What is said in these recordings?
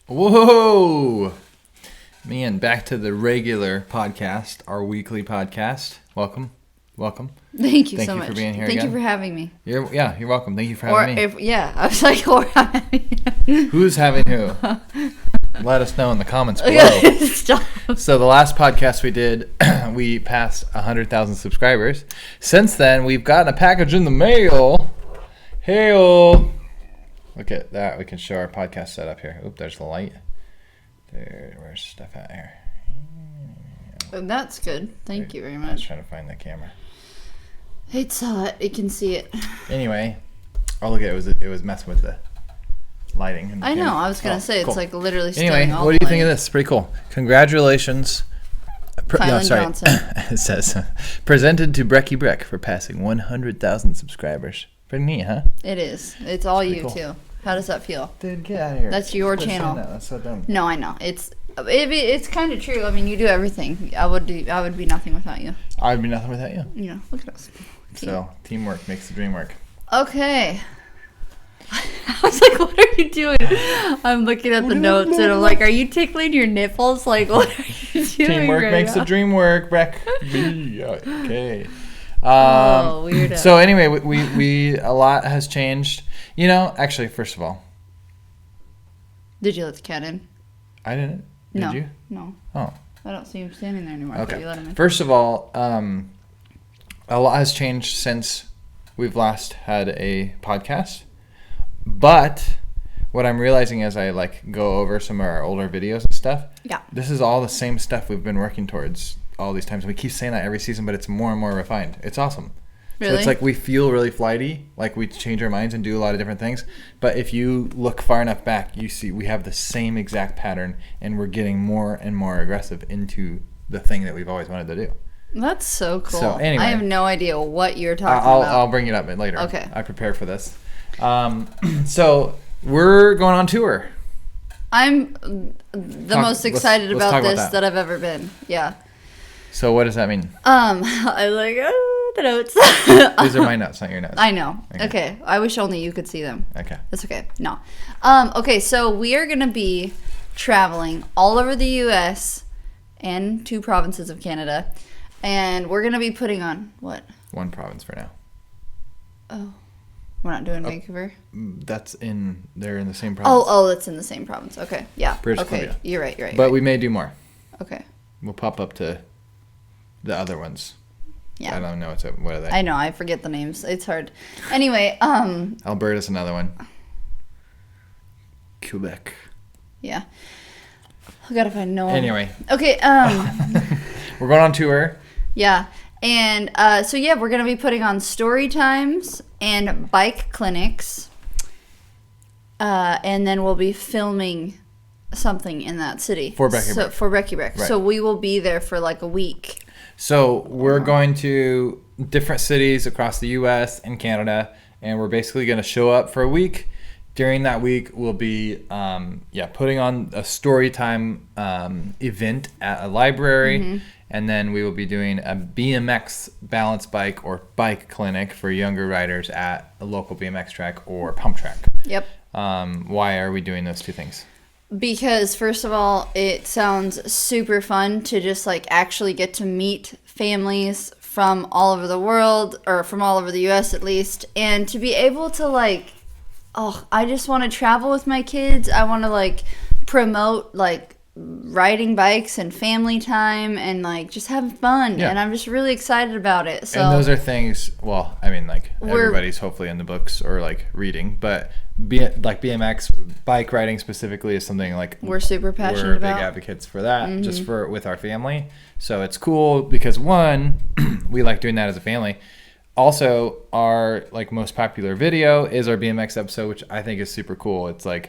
Whoa! Man, back to the regular podcast, our weekly podcast. Welcome. Thank you so much. Thank you for being here Thank again. you for having me. You're welcome. Thank you for having me. I was like, or having Who's having who? Let us know in the comments below. Stop. So the last podcast we did, we passed 100,000 subscribers. Since then, we've gotten a package in the mail. Hey-o. Look at that. We can show our podcast setup here. Oop, there's the light. Where's stuff at here? That's good. Thank you very much. I was trying to find the camera. It's hot. You can see it. Anyway, oh look, it was messing with the lighting. And the I know. camera. I was gonna say it's cool. like literally. Stealing Anyway, all what do you the think of lighting. this? Pretty cool. Congratulations. Kylan Johnson. It says presented to Brecky Breck for passing 100,000 subscribers. Pretty neat, huh? It is. It's all you cool. too. How does that feel? Dude, get out of here. That's your Quit saying channel. that. That's so dumb. No, I know. It's kind of true. I mean, you do everything. I would be nothing without you. I would be nothing without you. You know, look at us. So teamwork makes the dream work. Okay. I was like, what are you doing? I'm looking at the notes and I'm like, are you tickling your nipples? Like, what are you doing? Teamwork right makes now? the dream work, Breck. Okay. Weirdo. So anyway, we a lot has changed. You know, actually, first of all, Did you let the cat in? I didn't. Did No. you? No. Oh. I don't see him standing there anymore. But you let him Okay. in. First of all, a lot has changed since we've last had a podcast. But what I'm realizing as I go over some of our older videos and stuff, Yeah. this is all the same stuff we've been working towards all these times. We keep saying that every season, but it's more and more refined. It's awesome. Really? So it's like we feel really flighty, like we change our minds and do a lot of different things. But if you look far enough back, you see we have the same exact pattern, and we're getting more and more aggressive into the thing that we've always wanted to do. That's so cool. So, anyway. I have no idea what you're talking about. I'll bring it up later. Okay. I prepared for this. So we're going on tour. I'm the most excited let's about talk about this that I've ever been. Yeah. So what does that mean? I like the notes. These are my notes, not your notes. I know. Okay. I wish only you could see them. Okay. That's okay. No. Okay, so we are going to be traveling all over the U.S. and 2 provinces of Canada. And we're going to be putting on what? 1 province for now. Oh. We're not doing Vancouver? They're in the same province. Oh, that's in the same province. Okay. Yeah. British okay. Columbia. You're right. But we may do more. Okay. We'll pop up to the other ones. Yeah. I don't know what are they. I know. I forget the names. It's hard. Anyway, Alberta's another one. Quebec. yeah. I gotta find no one. Anyway. Okay. We're going on tour. Yeah. And so, yeah, we're going to be putting on story times and bike clinics. And then we'll be filming something in that city. For Brecky Breck. For Brecky Breck. Right. So we will be there for like a week. So we're going to different cities across the U.S. and Canada, and we're basically going to show up for a week. During that week, we'll be putting on a story time event at a library. Mm-hmm. And then we will be doing a BMX balance bike or bike clinic for younger riders at a local BMX track or pump track. Yep. Why are we doing those 2 things? Because, first of all, it sounds super fun to just actually get to meet families from all over the world, or from all over the U.S. at least, and to be able to I just want to travel with my kids. I want to promote riding bikes and family time and just having fun. Yeah. And I'm just really excited about it. So and those are things, well, I mean, everybody's hopefully in the books or reading, but BMX bike riding specifically is something we're super passionate we're about. big advocates for that, just with our family. So it's cool because, one, we like doing that as a family. Also, our most popular video is our BMX episode, which I think is super cool. It's the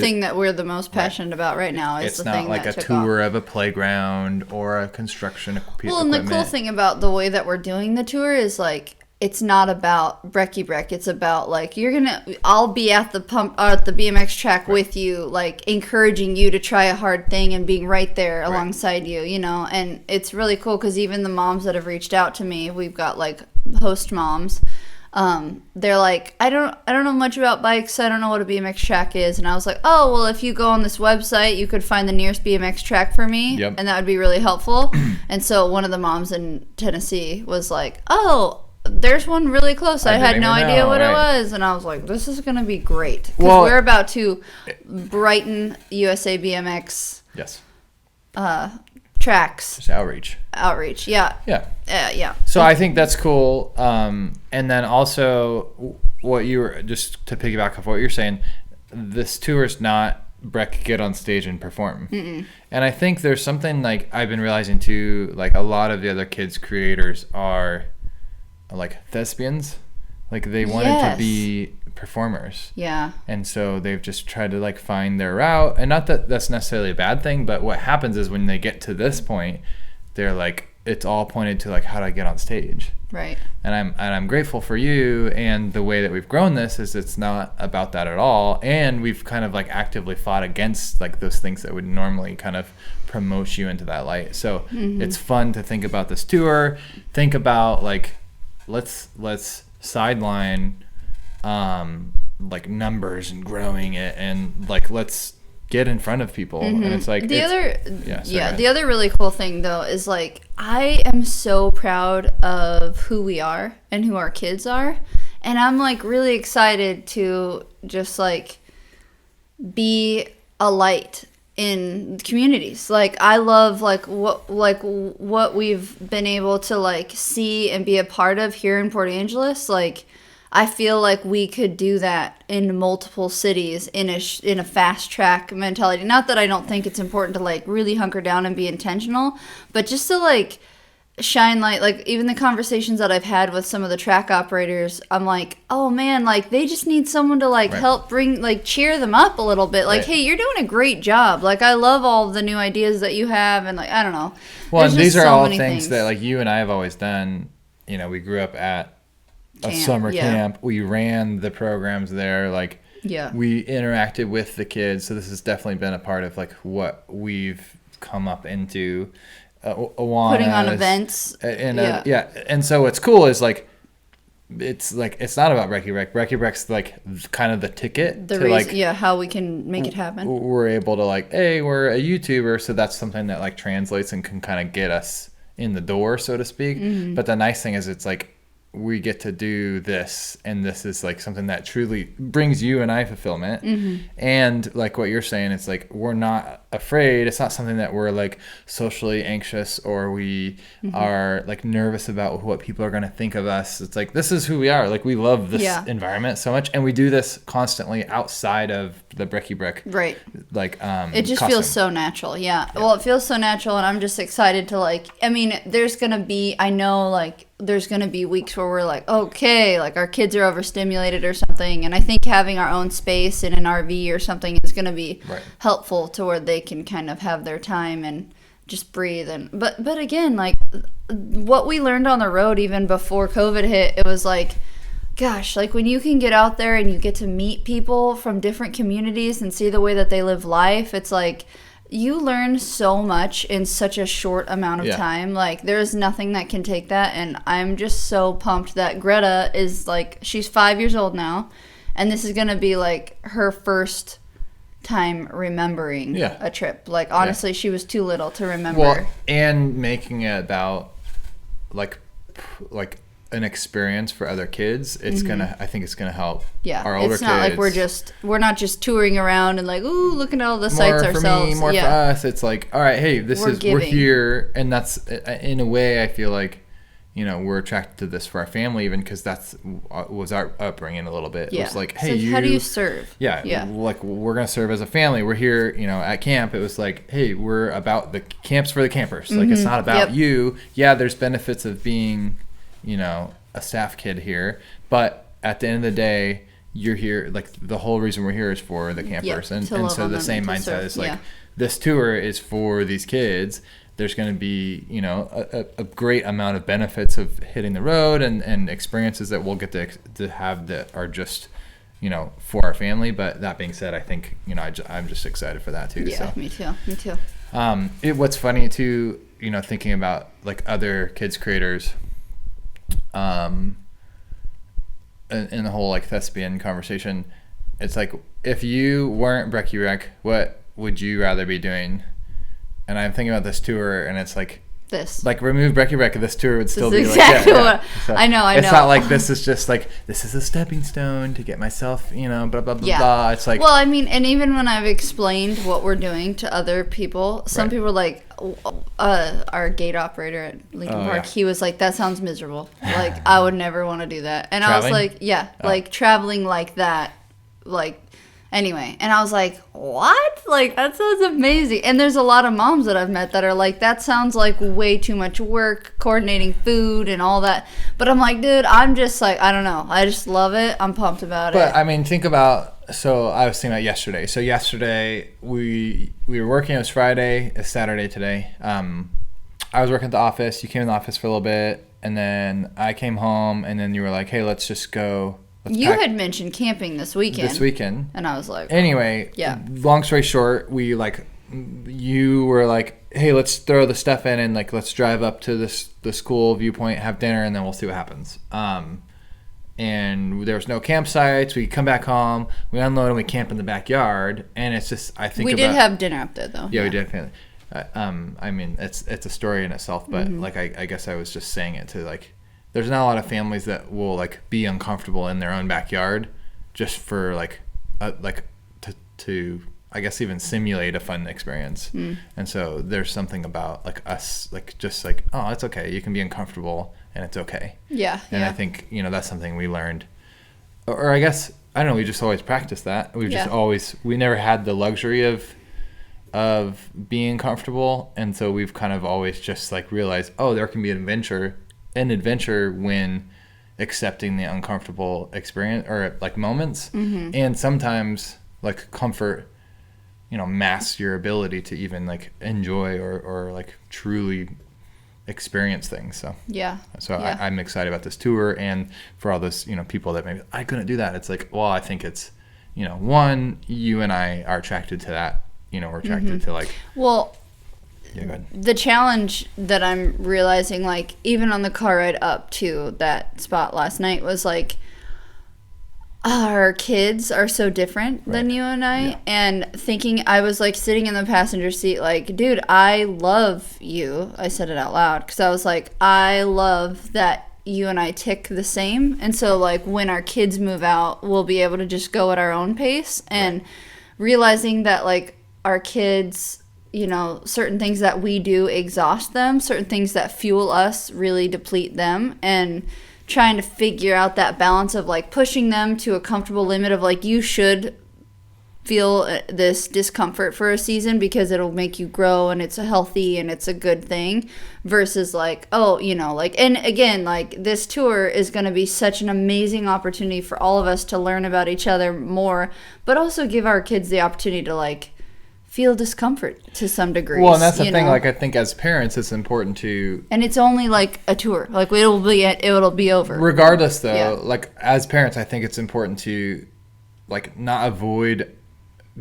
thing that we're the most passionate about right now is it's the not thing like that a took tour off. of a playground or a construction equipment. Well, and the cool thing about the way that we're doing the tour is it's not about Brecky Breck. It's about I'll be at the BMX track with you, encouraging you to try a hard thing and being right there alongside you, and it's really cool because even the moms that have reached out to me, we've got host moms, they're like, I don't know much about bikes. I don't know what a BMX track is. And I was like, oh, well, if you go on this website, you could find the nearest BMX track for me. Yep. And that would be really helpful. And so one of the moms in Tennessee was like, oh, there's one really close. I had no idea what it was. And I was like, this is going to be great. Because we're about to brighten USA BMX yes. Tracks. Just outreach. Yeah. Yeah. So I think that's cool. And then also what you were, just to piggyback off what you're saying, this tour is not Breck get on stage and perform. Mm-mm. And I think there's something like I've been realizing too, like a lot of the other kids creators are like thespians. Like they wanted to be performers. Yeah. And so they've just tried to like find their route. And not that that's necessarily a bad thing, but what happens is when they get to this point, they're like, it's all pointed to like, how do I get on stage? Right. And I'm grateful for you, and the way that we've grown this is it's not about that at all. And we've kind of like actively fought against like those things that would normally kind of promote you into that light. So it's fun to think about this tour, think about like, let's sideline like numbers and growing it, and like let's get in front of people. And it's like the other really cool thing though is like I am so proud of who we are and who our kids are, and I'm like really excited to just like be a light in communities. Like I love what we've been able to like see and be a part of here in Port Angeles. Like I feel like we could do that in multiple cities in a fast track mentality. Not that I don't think it's important to like really hunker down and be intentional, but just to like shine light. Like even the conversations that I've had with some of the track operators, I'm like, oh man, like they just need someone to like help bring, like cheer them up a little bit. Like, hey, you're doing a great job. Like I love all the new ideas that you have, and like I don't know. Well, and these are all things that like you and I have always done. You know, we grew up at a summer camp. We ran the programs there. Like we interacted with the kids. So this has definitely been a part of like what we've come up into. Putting on events. And so what's cool is like it's not about Brecky Breck. Brecky Breck's like kind of the ticket to like how we can make it happen. We're able to like, hey, we're a YouTuber, so that's something that like translates and can kind of get us in the door, so to speak. Mm-hmm. But the nice thing is it's like we get to do this, and this is like something that truly brings you and I fulfillment. Mm-hmm. And like what you're saying, it's like we're not afraid. It's not something that we're like socially anxious or we are like nervous about what people are going to think of us. It's like this is who we are. Like we love this environment so much, and we do this constantly outside of the Brecky Breck. Right. Like it just feels so natural. Yeah. Well, it feels so natural, and I'm just excited to like. I mean, there's gonna be. I know like. There's going to be weeks where we're like, okay, like our kids are overstimulated or something. And I think having our own space in an RV or something is going to be helpful to where they can kind of have their time and just breathe. And but again, like what we learned on the road, even before COVID hit, it was like, gosh, like when you can get out there and you get to meet people from different communities and see the way that they live life, it's like, you learn so much in such a short amount of time. Like, there's nothing that can take that. And I'm just so pumped that Greta is, like, she's 5 years old now. And this is going to be, like, her first time remembering a trip. Like, honestly, she was too little to remember. Well, and making it about, like an experience for other kids, it's I think it's gonna help our older kids. It's not like we're not just touring around and like, ooh, looking at all the sites ourselves. More for us, it's like, all right, hey, we're here, and that's in a way I feel like, you know, we're attracted to this for our family, even because that's was our upbringing a little bit. It was like, hey, how do you serve? Like we're gonna serve as a family. We're here, you know, at camp. It was like, hey, we're about the camps for the campers. Like it's not about you. Yeah, there's benefits of being, you know, a staff kid here, but at the end of the day, you're here, like the whole reason we're here is for the campers. And so the same mindset is like, this tour is for these kids. There's going to be, you know, a great amount of benefits of hitting the road and experiences that we'll get to have that are just, you know, for our family. But that being said, I think, you know, I'm just excited for that too. Yeah, so. Me too. What's funny too, you know, thinking about like other kids creators, in the whole like thespian conversation, it's like, if you weren't Brecky Breck, what would you rather be doing? And I'm thinking about this tour, and it's like, this. Like, remove Brecky Breck, this tour would still be exactly like, what So I know. It's not like this is just like, this is a stepping stone to get myself, blah, blah, blah, blah. It's like... Well, I mean, and even when I've explained what we're doing to other people, some people are like, our gate operator at Lincoln Park, he was like, that sounds miserable. Like, I would never want to do that. And traveling? I was like, like, traveling like that, like... Anyway, and I was like, what? Like, that sounds amazing. And there's a lot of moms that I've met that are like, that sounds like way too much work, coordinating food and all that. But I'm like, dude, I'm just like, I don't know. I just love it. I'm pumped about it. But, I mean, think about, so I was thinking about yesterday. So yesterday, we were working. It was Friday. It's Saturday today. I was working at the office. You came in the office for a little bit. And then I came home. And then you were like, hey, let's just go. You had mentioned camping this weekend. And I was like... Anyway, long story short, you were like, hey, let's throw the stuff in and, like, let's drive up to the school viewpoint, have dinner, and then we'll see what happens. And there was no campsites. We come back home, we unload, and we camp in the backyard. And it's just, I think we did have dinner up there, though. Yeah, we did. I mean, it's a story in itself, but, like, I guess I was just saying it to, like... There's not a lot of families that will like be uncomfortable in their own backyard just for to I guess even simulate a fun experience. And so there's something about like us like just like, oh, it's okay, you can be uncomfortable and it's okay. And I think that's something we learned, or I guess I don't know, we just always practiced that. We never had the luxury of being comfortable, and so we've kind of always just like realized, oh, there can be an adventure when accepting the uncomfortable experience or like moments. And sometimes like comfort masks your ability to even like enjoy or like truly experience things. So I'm excited about this tour, and for all those people that maybe I couldn't do that, it's like, well, I think it's one, you and I are attracted to that, we're attracted to like, well, yeah, go ahead. The challenge that I'm realizing, like, even on the car ride up to that spot last night, was like, our kids are so different than you and I. And thinking, I was like sitting in the passenger seat, like, dude, I love you. I said it out loud because I was like, I love that you and I tick the same. And so, like, when our kids move out, we'll be able to just go at our own pace. And realizing that, like, our kids... certain things that we do exhaust them, certain things that fuel us really deplete them, and trying to figure out that balance of like pushing them to a comfortable limit of like, you should feel this discomfort for a season because it'll make you grow and it's healthy and it's a good thing, versus like, and again, like, this tour is going to be such an amazing opportunity for all of us to learn about each other more, but also give our kids the opportunity to like feel discomfort to some degree. Well, and that's the thing. Like, I think as parents, it's important to. And it's only like a tour. Like, it'll be over. Regardless, though, like as parents, I think it's important to, like, not avoid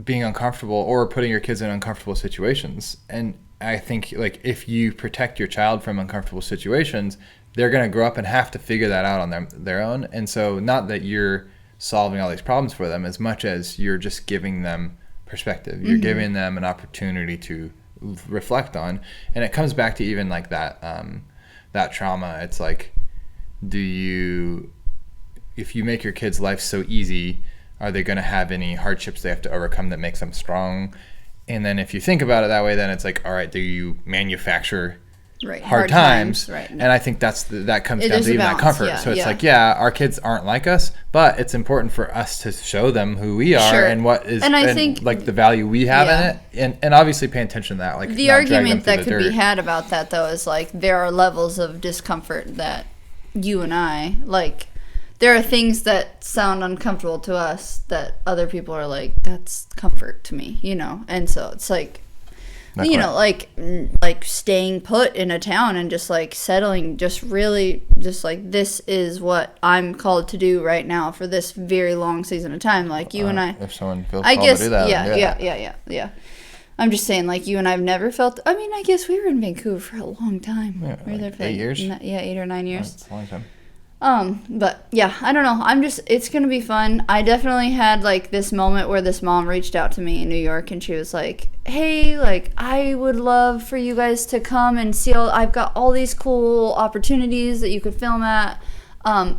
being uncomfortable or putting your kids in uncomfortable situations. And I think, like, if you protect your child from uncomfortable situations, they're going to grow up and have to figure that out on their own. And so, not that you're solving all these problems for them as much as you're just giving them perspective. You're giving them an opportunity to reflect on, and it comes back to even like that that trauma. It's like, if you make your kids' life so easy, are they going to have any hardships they have to overcome that makes them strong? And then if you think about it that way, then it's like, all right, do you manufacture hard times? And I think that comes down to even that comfort. So it's like, our kids aren't like us, but it's important for us to show them who we are and what is, and I think like the value we have in it, and obviously paying attention to that. Like, the argument that could be had about that, though, is like, there are levels of discomfort that you and I like. There are things that sound uncomfortable to us that other people are like, that's comfort to me, and so it's like, like staying put in a town and just like settling, just really just like, this is what I'm called to do right now for this very long season of time. Like, you and I, if someone feels called to do that, yeah. I'm just saying, like, you and I've never felt. I mean, I guess we were in Vancouver for a long time. Yeah, we were there for 8 years. 8 or 9 years. That's a long time. But yeah, I don't know. It's gonna be fun. I definitely had like this moment where this mom reached out to me in New York and she was like, hey, like, I would love for you guys to come and see I've got all these cool opportunities that you could film at.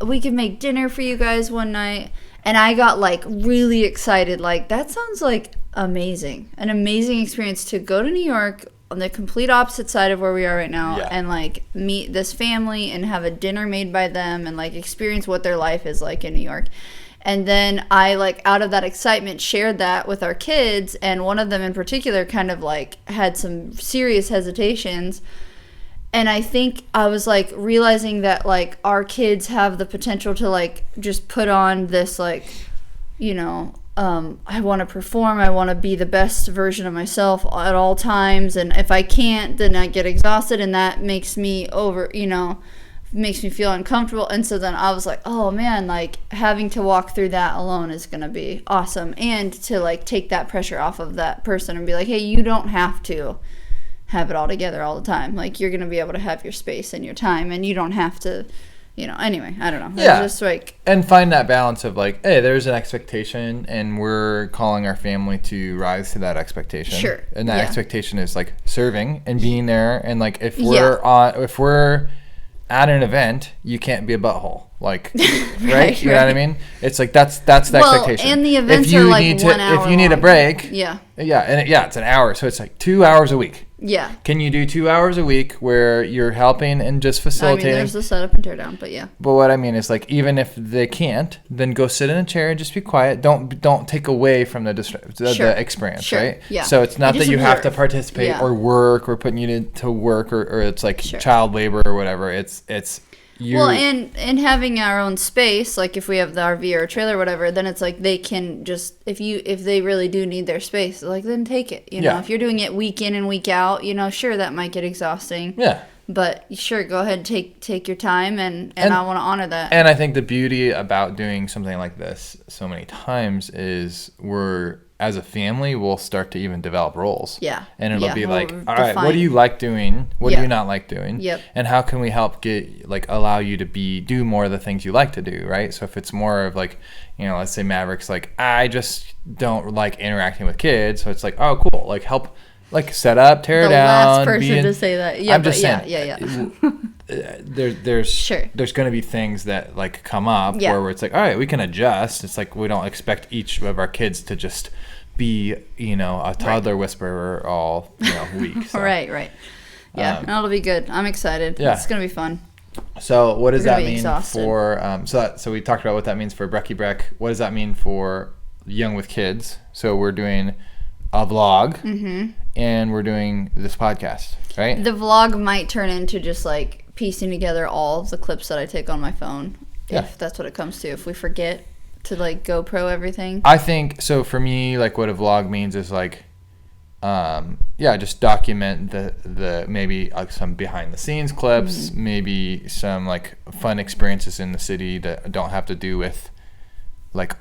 We could make dinner for you guys one night. And I got like really excited. Like, that sounds like amazing. An amazing experience to go to New York on the complete opposite side of where we are right now, and like meet this family and have a dinner made by them and like experience what their life is like in New York. And then I, like, out of that excitement, shared that with our kids, and one of them in particular kind of like had some serious hesitations. And I think I was like realizing that like our kids have the potential to like just put on this like, you know, I want to perform. I want to be the best version of myself at all times. And if I can't, then I get exhausted, and that makes me makes me feel uncomfortable. And so then I was like, oh man, like having to walk through that alone is going to be awesome. And to like take that pressure off of that person and be like, hey, you don't have to have it all together all the time. Like, you're going to be able to have your space and your time, and you don't have to, anyway, I don't know. Yeah. It's just like, and find that balance of like, hey, there's an expectation and we're calling our family to rise to that expectation. Sure. And that expectation is like serving and being there. And like, if we're at an event, you can't be a butthole. Like, right? You know what I mean? It's like, that's the expectation. And the events are like 1 hour if you need a break. Yeah. Yeah. And it's an hour. So it's like 2 hours a week. Yeah. Can you do 2 hours a week where you're helping and just facilitating? There's the setup and tear down, but yeah. But what I mean is, like, even if they can't, then go sit in a chair and just be quiet. Don't take away from the experience, right? Yeah. So it's not that you have to participate or work or putting you to work or it's like child labor or whatever. It's well, and having our own space, like if we have the RV or a trailer or whatever, then it's like they can just, if they really do need their space, like, then take it. If you're doing it week in and week out, sure, that might get exhausting. Yeah. But sure, go ahead, take your time, and I want to honor that. And I think the beauty about doing something like this so many times is as a family, we'll start to even develop roles. Yeah. And it'll be like, all right, what do you like doing? What do you not like doing? Yep. And how can we help allow you to do more of the things you like to do, right? So if it's more of like, let's say Maverick's like, I just don't like interacting with kids. So it's like, oh, cool. Like, help, like, set up, tear down. The last person to say that. Yeah, I'm just saying. Yeah. There's going to be things that like come up where it's like, all right, we can adjust. It's like we don't expect each of our kids to just be a toddler whisperer all week. So. Right. Yeah, that'll be good. I'm excited. It's gonna be fun. So what does that mean for so we talked about what that means for Brecky Breck. What does that mean for Young with Kids? So we're doing a vlog and we're doing this podcast, right? The vlog might turn into just like piecing together all of the clips that I take on my phone, if that's what it comes to. If we forget to like GoPro everything. I think so. For me, like, what a vlog means is like, just document the maybe like some behind the scenes clips, maybe some like fun experiences in the city that don't have to do with like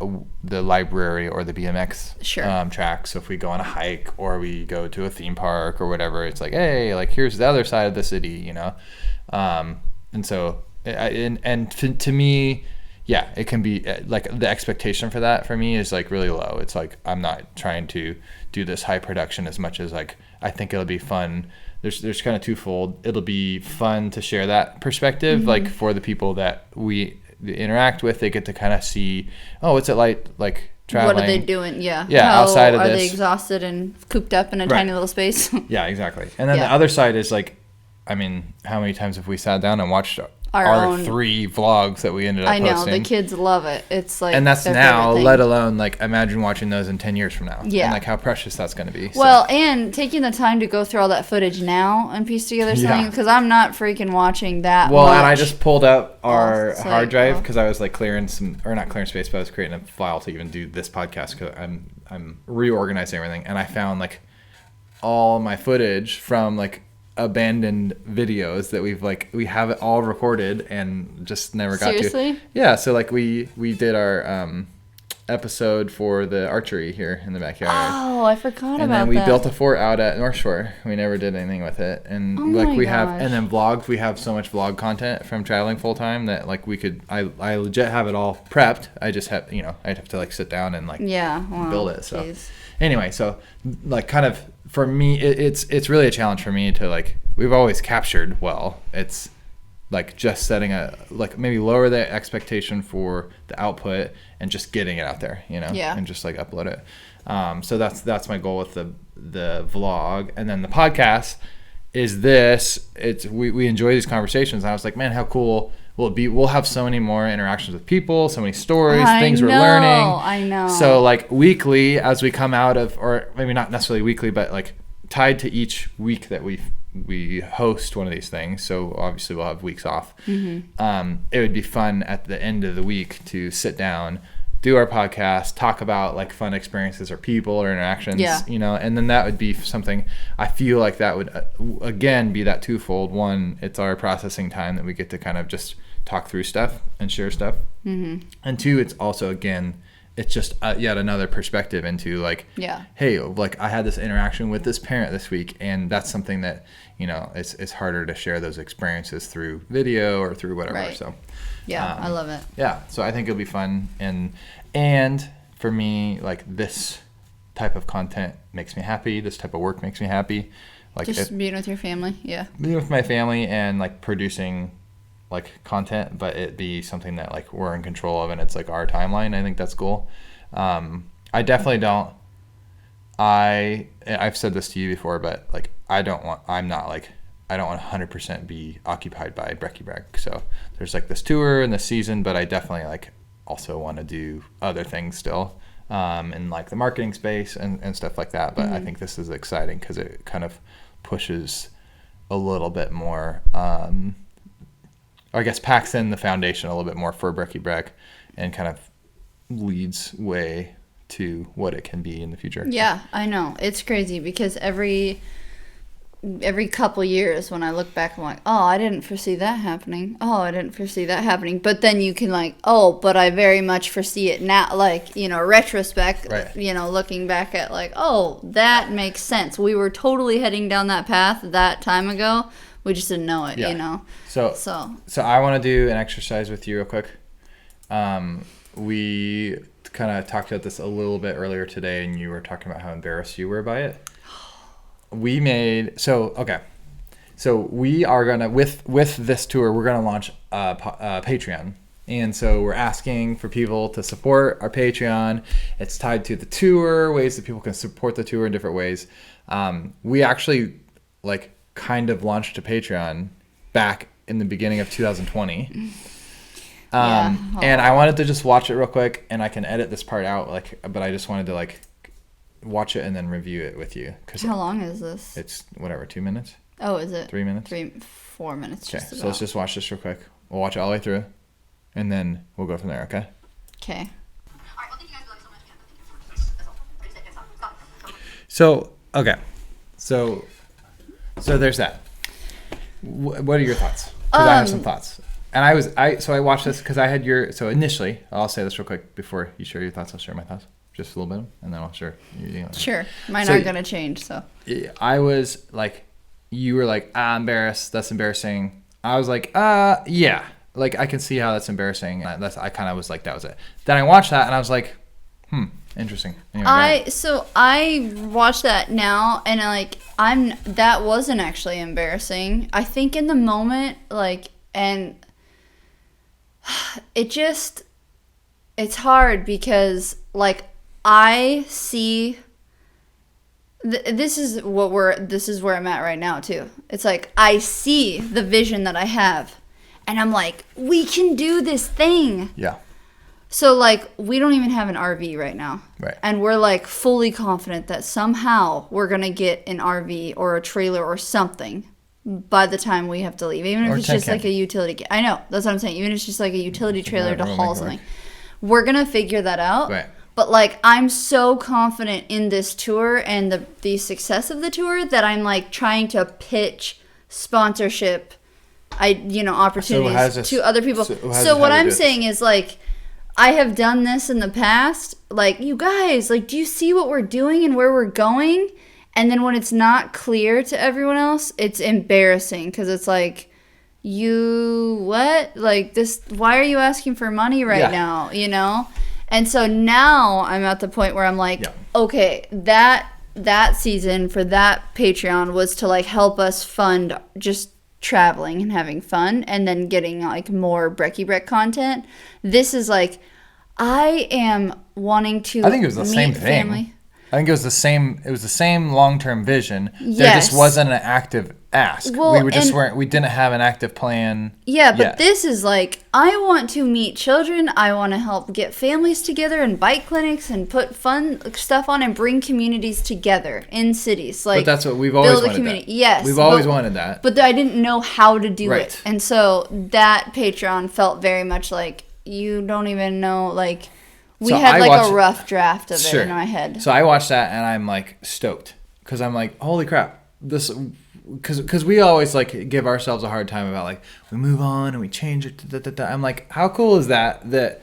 the library or the BMX track. So if we go on a hike or we go to a theme park or whatever, it's like, hey, like, here's the other side of the city, and so to me. Yeah, it can be like the expectation for that for me is like really low. It's like I'm not trying to do this high production as much as like I think it'll be fun. There's kind of twofold. It'll be fun to share that perspective, like for the people that we interact with. They get to kind of see, oh, what's it like traveling? What are they doing? Yeah. Yeah, outside of this. Are they exhausted and cooped up in a tiny little space? Yeah, exactly. And then the other side is like, I mean, how many times have we sat down and watched our 3 vlogs that we ended up posting? I know, the kids love it. It's like, and that's now, let alone like imagine watching those in 10 years from now. Yeah. And like how precious that's going to be. Well, and taking the time to go through all that footage now and piece together something, because I'm not freaking watching that much. And I just pulled up our hard drive because I was like not clearing space, but I was creating a file to even do this podcast because I'm reorganizing everything, and I found like all my footage from like abandoned videos that we have it all recorded and just never got Seriously? to. Yeah, so like we did our episode for the archery here in the backyard. Oh, I forgot about that. And then we built a fort out at North Shore. We never did anything with it. And and then vlogs, we have so much vlog content from traveling full time that like we could, I legit have it all prepped. I just have, I'd have to like sit down and like build it. So anyway, so like kind of for me, it's really a challenge for me to like, we've always captured well. It's like just setting maybe lower the expectation for the output and just getting it out there, and just like upload it. So that's my goal with the vlog. And then the podcast is we enjoy these conversations. And I was like, man, how cool will it be? We'll have so many more interactions with people, so many stories, things we're learning. I know. So like weekly as we come out of, or maybe not necessarily weekly, but like tied to each week that we host one of these things, so obviously we'll have weeks off. It would be fun at the end of the week to sit down, do our podcast, talk about like fun experiences or people or interactions, and then that would be something I feel like that would again be that twofold. One, it's our processing time that we get to kind of just talk through stuff and share stuff, and two, it's also again, it's just yet another perspective into like, hey, like I had this interaction with this parent this week, and that's something that, it's harder to share those experiences through video or through whatever. Right. So, I love it. Yeah, so I think it'll be fun, and for me, like this type of content makes me happy. This type of work makes me happy. Like just being with your family, being with my family and like producing like content, but it be something that like we're in control of and it's like our timeline. I think that's cool. I definitely don't, I've said this to you before, but like I don't want to 100% be occupied by Brecky Breck. So there's like this tour and this season, but I definitely like also want to do other things still, in like the marketing space and stuff like that. But I think this is exciting because it kind of pushes a little bit more, or I guess packs in the foundation a little bit more for Brecky Breck and kind of leads way to what it can be in the future. Yeah, I know. It's crazy because every couple years when I look back, I'm like, oh, I didn't foresee that happening. Oh, I didn't foresee that happening. But then you can like, oh, but I very much foresee it now, like, retrospect, right. Looking back at like, oh, that makes sense. We were totally heading down that path that time ago. We just didn't know it, So I want to do an exercise with you real quick. We kind of talked about this a little bit earlier today, and you were talking about how embarrassed you were by it. So we are gonna with this tour, we're gonna launch a Patreon, and so we're asking for people to support our Patreon. It's tied to the tour, ways that people can support the tour in different ways. We actually like kind of launched a Patreon back in the beginning of 2020. And I wanted to just watch it real quick, and I can edit this part out, but I just wanted to like watch it and then review it with you. How long is this? It's 2 minutes. Oh, is it? 3 minutes? 4 minutes. Okay, so let's just watch this real quick. We'll watch it all the way through, and then we'll go from there, okay? Okay. So there's that. What are your thoughts? Because I have some thoughts. And I watched this because I had so initially, I'll say this real quick before you share your thoughts. I'll share my thoughts. Just a little bit, and then I'll share. Sure. Mine aren't going to change, so. I was like, you were like, embarrassed. That's embarrassing. I was like, yeah. Like, I can see how that's embarrassing. I kind of was like, that was it. Then I watched that, and I was like, interesting. Anyway, I watched that now, and that wasn't actually embarrassing. I think in the moment, and it's hard because, I see. This is where I'm at right now too. It's like I see the vision that I have, and I'm like, we can do this thing. Yeah. So we don't even have an RV right now. Right. And we're fully confident that somehow we're gonna get an RV or a trailer or something by the time we have to leave. Even if it's just a utility. I know, that's what I'm saying. Even if it's just a utility trailer to haul something. We're gonna figure that out. Right. But I'm so confident in this tour and the success of the tour that I'm so trying to pitch sponsorship, opportunities to other people. So what I'm saying is I have done this in the past like, you guys, like, do you see what we're doing and where we're going? And then when it's not clear to everyone else, it's embarrassing because it's like, you what? Like, this, why are you asking for money right now? You know? And so now I'm at the point where I'm like, okay, that season for that Patreon was to like help us fund just traveling and having fun and then getting like more Brecky Breck content. This is like, I am wanting to I think it was the same thing. Family. I think it was the same long-term vision. Yes. There just wasn't an active ask. Well, we didn't have an active plan. Yeah, but this is like, I want to meet children. I want to help get families together and bike clinics and put fun stuff on and bring communities together in cities. Like, but that's what we've always wanted. That. Yes, we've always wanted that. But I didn't know how to do it, and so that Patreon felt very much like, you don't even know, like. We had like a rough draft of it in my head. So I watched that and I'm like stoked because I'm like, holy crap, this, because we always like give ourselves a hard time about like we move on and we change it. I'm like, how cool is that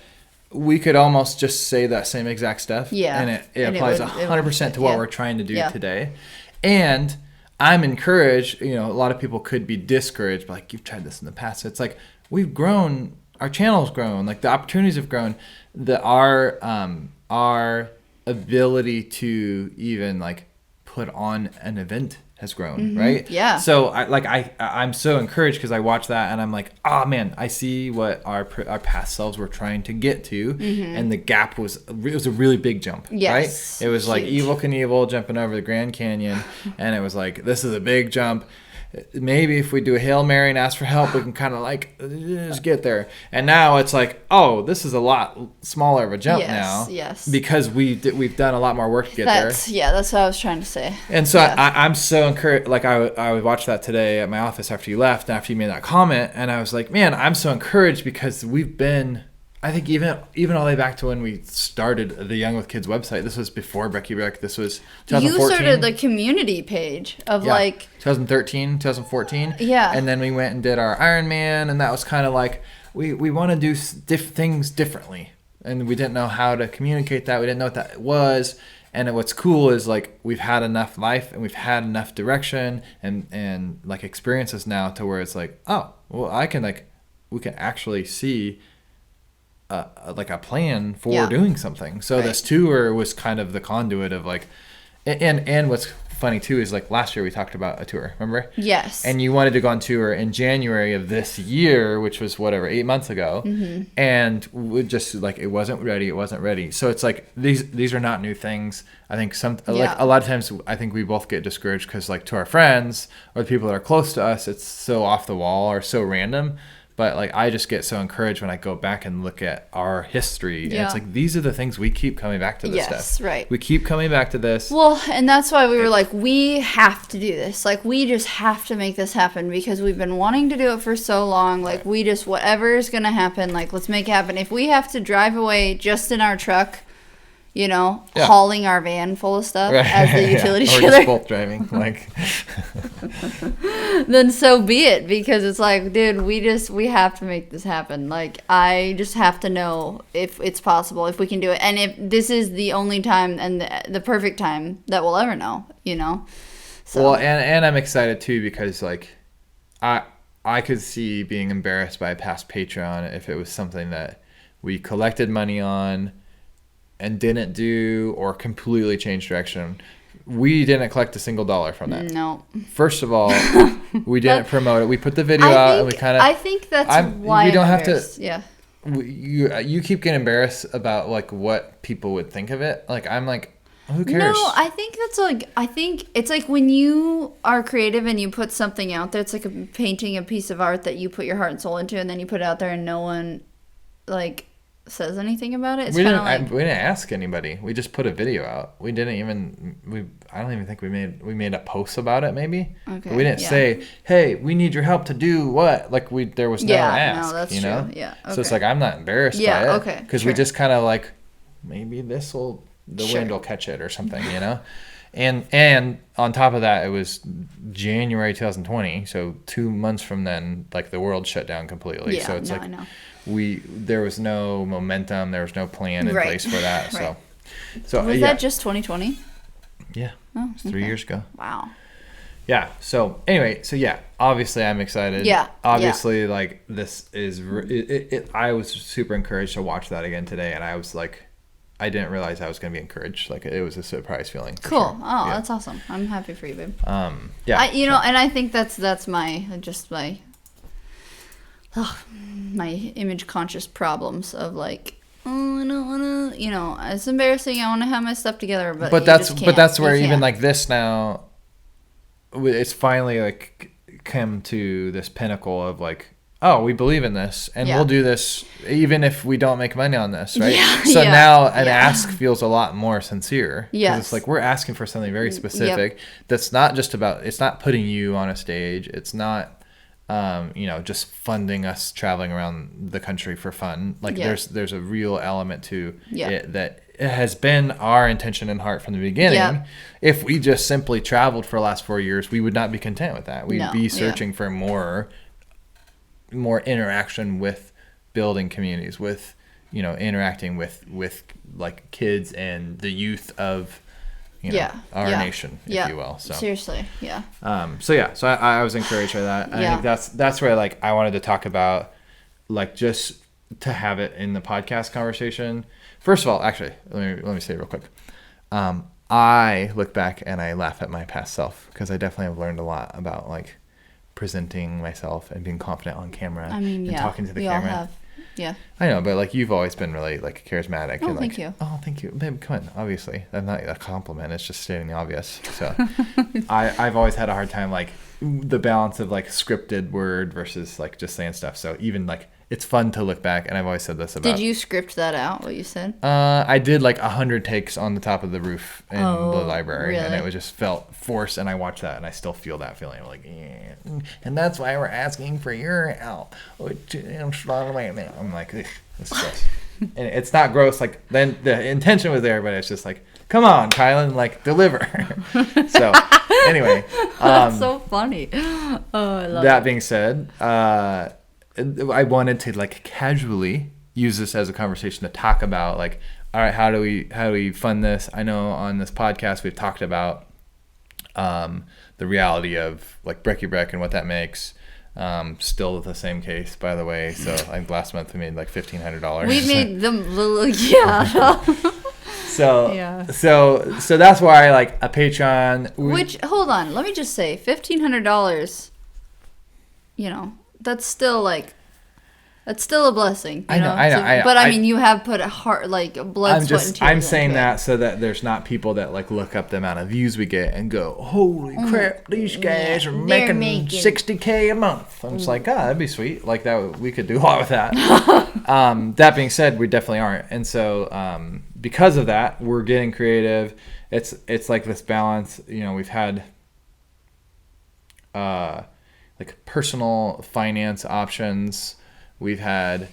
we could almost just say that same exact stuff, and it applies 100% to what we're trying to do today. And I'm encouraged. You know, a lot of people could be discouraged, but like, you've tried this in the past. It's like, we've grown. Our channel's grown, like the opportunities have grown, our ability to even like put on an event has grown, right? Yeah. So I'm so encouraged because I watch that and I'm like, oh man, I see what our past selves were trying to get to, and the gap was a really big jump, right? It was like Evel Knievel jumping over the Grand Canyon, and it was like, this is a big jump. Maybe if we do a Hail Mary and ask for help, we can kind of like just get there. And now it's like, oh, this is a lot smaller of a jump now. Yes. Because we've done a lot more work to get there. Yeah, that's what I was trying to say. And so I'm so encouraged. Like I watched that today at my office after you left, after you made that comment, and I was like, man, I'm so encouraged because we've been. I think even all the way back to when we started the Young with Kids website. This was before Brecky Breck. This was 2014. You started the community page of like 2013, 2014. Yeah. And then we went and did our Ironman, and that was kind of like we want to do things differently, and we didn't know how to communicate that. We didn't know what that was. And what's cool is like we've had enough life and we've had enough direction and like experiences now to where it's like, oh, well, we can actually see. Like a plan for doing something. So this tour was kind of the conduit of like, and what's funny too is like last year we talked about a tour, remember? Yes. And you wanted to go on tour in January of this year, which was 8 months ago, and we just like it wasn't ready. So it's like these are not new things. I think like a lot of times I think we both get discouraged because like to our friends or the people that are close to us, it's so off the wall or so random. But like I just get so encouraged when I go back and look at our history. And it's like these are the things we keep coming back to this stuff. Yes, right. We keep coming back to this. Well, and that's why we were like, we have to do this. Like we just have to make this happen because we've been wanting to do it for so long. Like we just, whatever is going to happen, like let's make it happen. If we have to drive away just in our truck, you know, hauling our van full of stuff as the utility trailer. Or just both driving, like. Then so be it, because it's like, dude, we have to make this happen. Like, I just have to know if it's possible, if we can do it. And if this is the only time and the perfect time that we'll ever know, you know? So. Well, and I'm excited too because, like, I could see being embarrassed by a past Patreon if it was something that we collected money on and didn't do or completely changed direction. We didn't collect a single dollar from that. No. First of all, we didn't promote it. We put the video out and we kind of. I think that's why we don't have to. Yeah. You keep getting embarrassed about like what people would think of it. Like I'm like, who cares? No, I think that's like, I think it's like when you are creative and you put something out there, it's like painting a piece of art that you put your heart and soul into, and then you put it out there and no one like says anything about it. It's kind of like, we didn't ask anybody. We just put a video out. We didn't even I don't even think we made a post about it maybe. Okay. But we didn't say, "Hey, we need your help to do what?" Like there was no ask, no, that's you know? True. Yeah. Okay. So it's like I'm not embarrassed by it. Okay. Cuz we just kind of like maybe the wind will catch it or something, you know? And on top of that, it was January 2020, so 2 months from then, like the world shut down completely. So it's I know. there was no momentum, there was no plan in place for that. So So Was that just 2020? Yeah. Oh, It was 3 years ago. Wow. Yeah. So anyway, obviously I'm excited. Yeah. Obviously, like this is. I was super encouraged to watch that again today, and I was like, I didn't realize I was going to be encouraged. Like it was a surprise feeling. Cool. Sure. Oh, that's awesome. I'm happy for you, babe. Yeah. And I think that's my my image conscious problems of like, oh, I don't want to, it's embarrassing. I want to have my stuff together, but that's where even like this now, it's finally like come to this pinnacle of like, oh, we believe in this and we'll do this even if we don't make money on this, right? So now an ask feels a lot more sincere. Yes. It's like we're asking for something very specific that's not just about, it's not putting you on a stage. It's not, just funding us traveling around the country for fun. Like there's a real element to it that it has been our intention and heart from the beginning. Yep. If we just simply traveled for the last 4 years, we would not be content with that. We'd be searching for more interaction with building communities, with interacting with like kids and the youth of our nation, if you will. So seriously, So I was encouraged by that. I think that's where like I wanted to talk about, like, just to have it in the podcast conversation. First of all, actually, let me say it real quick. I look back and I laugh at my past self because I definitely have learned a lot about like presenting myself and being confident on camera and talking to the camera. All have. Yeah. I know, but like you've always been really like charismatic. Oh, and, like, thank you. Oh, thank you. Babe, come on. Obviously. That's not a compliment. It's just stating the obvious. So I've always had a hard time like the balance of like scripted word versus like just saying stuff. So even like it's fun to look back, and I've always said this about. Did you script that out? What you said? I did like 100 takes on the top of the roof in the library, really? and it just felt forced. And I watched that, and I still feel that feeling. I'm like, and that's why we're asking for your help. I'm like, it's gross. And it's not gross. Like then the intention was there, but it's just like, come on, Kylan, like deliver. So anyway, that's so funny. Oh, I love that being said, I wanted to like casually use this as a conversation to talk about like, all right, how do we fund this? I know on this podcast we've talked about the reality of like Brecky Breck and what that makes. Still the same case, by the way. So like last month we made like $1,500. We made them, So that's why like a Patreon. Which hold on, let me just say, $1,500. That's still a blessing. I know. But I mean, you have put a heart, like blood, sweat, and tears. I'm saying that so that there's not people that like look up the amount of views we get and go, holy crap, these guys are making $60K a month. I'm just like, that'd be sweet. Like that, we could do a lot with that. That being said, we definitely aren't, and so because of that, we're getting creative. It's like this balance. We've had like personal finance options. We've had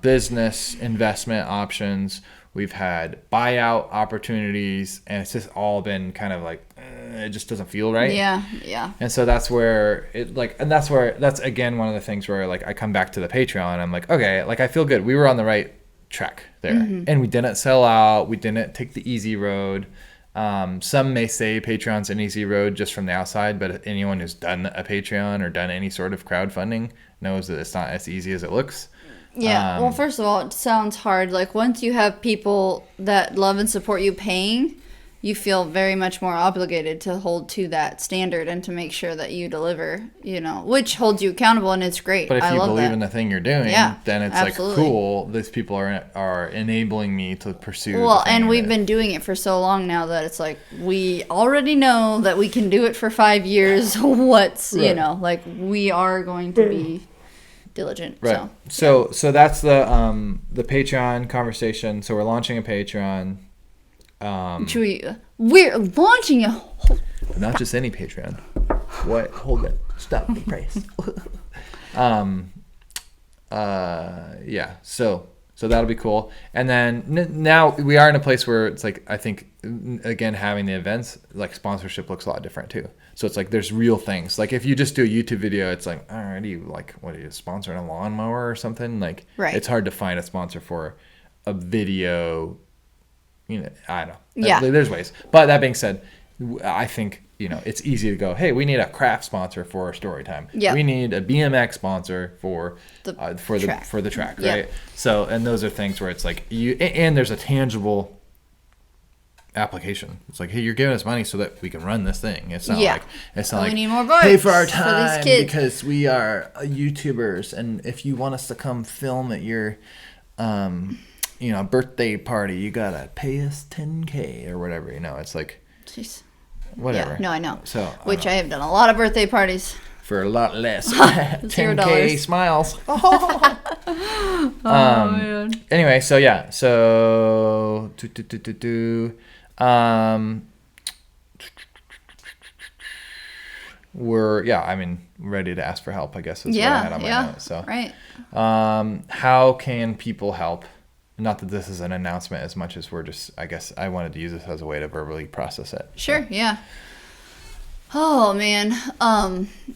business investment options. We've had buyout opportunities, and it's just all been kind of like it just doesn't feel right. Yeah. And so that's where that's again one of the things where like I come back to the Patreon. I'm like, okay, like I feel good. We were on the right track there, and we didn't sell out. We didn't take the easy road. Some may say Patreon's an easy road just from the outside, but anyone who's done a Patreon or done any sort of crowdfunding knows that it's not as easy as it looks. Yeah. Well, first of all, it sounds hard. Like once you have people that love and support you paying, you feel very much more obligated to hold to that standard and to make sure that you deliver, which holds you accountable, and it's great. But if you believe in the thing you're doing, then it's absolutely. Like, cool, these people are enabling me to pursue. Well, and we've been doing it for so long now that it's like, we already know that we can do it for 5 years. What's, like we are going to be diligent. Right. So that's the Patreon conversation. So we're launching a Patreon. We're launching a not just any Patreon. What? Hold it. Stop the price. Yeah. So that'll be cool. And then now we are in a place where it's like, I think again, having the events, like sponsorship looks a lot different too. So it's like there's real things. Like if you just do a YouTube video, it's like, all right, are you sponsoring a lawnmower or something? Like, right. It's hard to find a sponsor for a video I don't know. Yeah. There's ways. But that being said, I think, it's easy to go, hey, we need a craft sponsor for our story time. Yeah. We need a BMX sponsor for the track, right? Yep. So, and those are things where it's like and there's a tangible application. It's like, hey, you're giving us money so that we can run this thing. It's not like we need more bikes pay for our for time these kids. because we are YouTubers, and if you want us to come film at your birthday party, you gotta pay us $10K or whatever. It's like, jeez. Whatever. Yeah, no, I know. So I have done a lot of birthday parties for a lot less. $10K smiles. Man. Anyway, so yeah, we're ready to ask for help, I guess is what I had on my notes. So right. How can people help? Not that this is an announcement as much as we're just, I guess I wanted to use this as a way to verbally process it. Sure, yeah. Oh, man.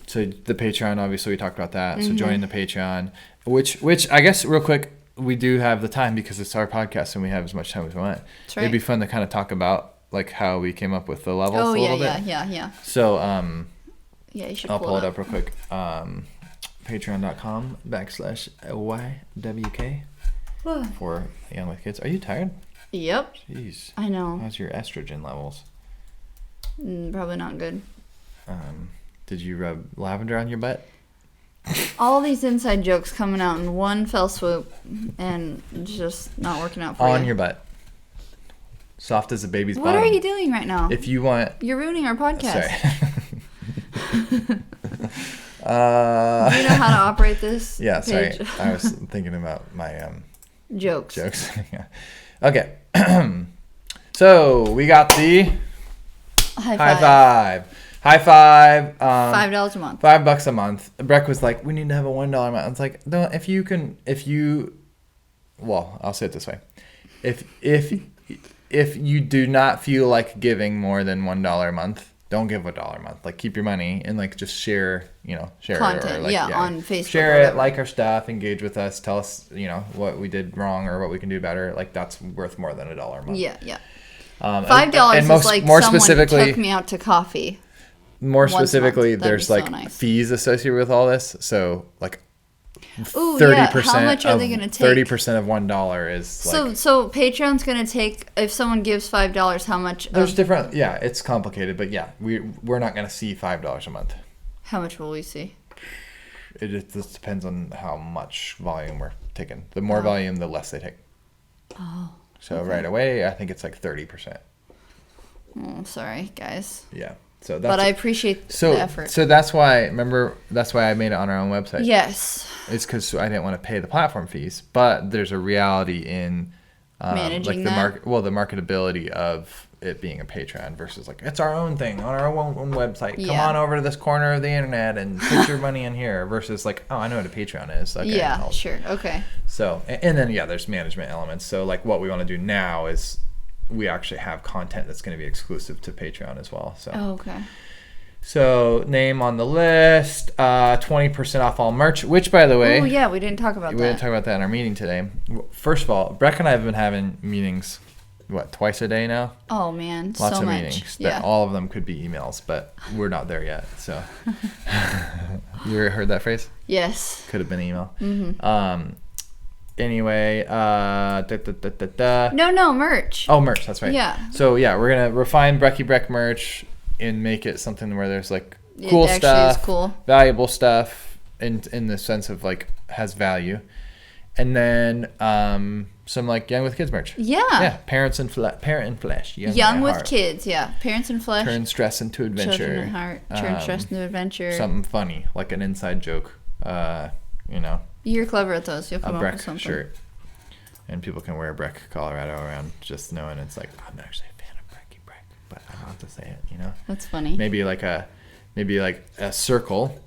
So the Patreon, obviously we talked about that. So join the Patreon, which I guess real quick, we do have the time because it's our podcast and we have as much time as we want. That's right. It'd be fun to kind of talk about like how we came up with the levels a little bit. Yeah. So, you should I'll pull it up real quick. Patreon.com/YWK for Young with Kids. Are you tired? Yep. Jeez. I know. How's your estrogen levels? Probably not good. Did you rub lavender on your butt? All these inside jokes coming out in one fell swoop, and it's just not working out for you. On your butt. Soft as a baby's bottom. What are you doing right now? If you want... You're ruining our podcast. Sorry. Do you know how to operate this Yeah, sorry. page? I was thinking about my jokes. Yeah. Okay. So we got the High five. $5 a month. $5 a month. Breck was like, we need to have a $1 a month. I was like, no, well, I'll say it this way. If you do not feel like giving more than $1 a month, don't give $1 a month. Like, keep your money and like just share content, it, or like, on Facebook. Share it, like our stuff, engage with us, tell us, what we did wrong or what we can do better. Like, that's worth more than $1 a month. Yeah. $5 is like more someone specifically, took me out to coffee. More specifically, there's like nice. fees associated with all this. So like 30%. How much are they going to take? 30% of $1 is so Patreon's going to take, if someone gives $5, how much? There's different. Yeah, it's complicated, but yeah, we're not going to see $5 a month. How much will we see? It just depends on how much volume we're taking. The more volume, the less they take. Oh. So right away, I think it's like 30%. Oh, sorry, guys. Yeah. So but I appreciate the effort. So that's why I made it on our own website. Yes. It's because I didn't want to pay the platform fees, but there's a reality in managing the marketability of it being a Patreon versus like it's our own thing on our own website. Come on over to this corner of the internet and put your money in here versus like, oh, I know what a Patreon is. Okay, yeah, sure. Okay. So, and then there's management elements. So like what we want to do now is we actually have content that's going to be exclusive to Patreon as well. So. Oh, okay. So name on the list, 20% off all merch, which by the way... Oh, yeah, we didn't talk about that. We didn't talk about that in our meeting today. First of all, Breck and I have been having meetings, twice a day now? Oh, man, Lots so of much. meetings. Yeah. All of them could be emails, but we're not there yet. So, you ever heard that phrase? Yes. Could have been email. Mm-hmm. Anyway, No, merch. Oh, merch, that's right. Yeah. So, we're going to refine Brecky Breck merch and make it something where there's like cool stuff, valuable stuff in the sense of like has value. And then some like Young with Kids merch. Yeah. Parent in flesh. Young with Kids, yeah. Parents in flesh. Turn stress into adventure. Children at heart. Turn stress into adventure. Something funny, like an inside joke. You're clever at those. You'll come a up Breck with something. shirt. And people can wear Breck Colorado around just knowing it's like, I'm actually a fan of Brecky Breck, but I don't have to say it, That's funny. Maybe like a circle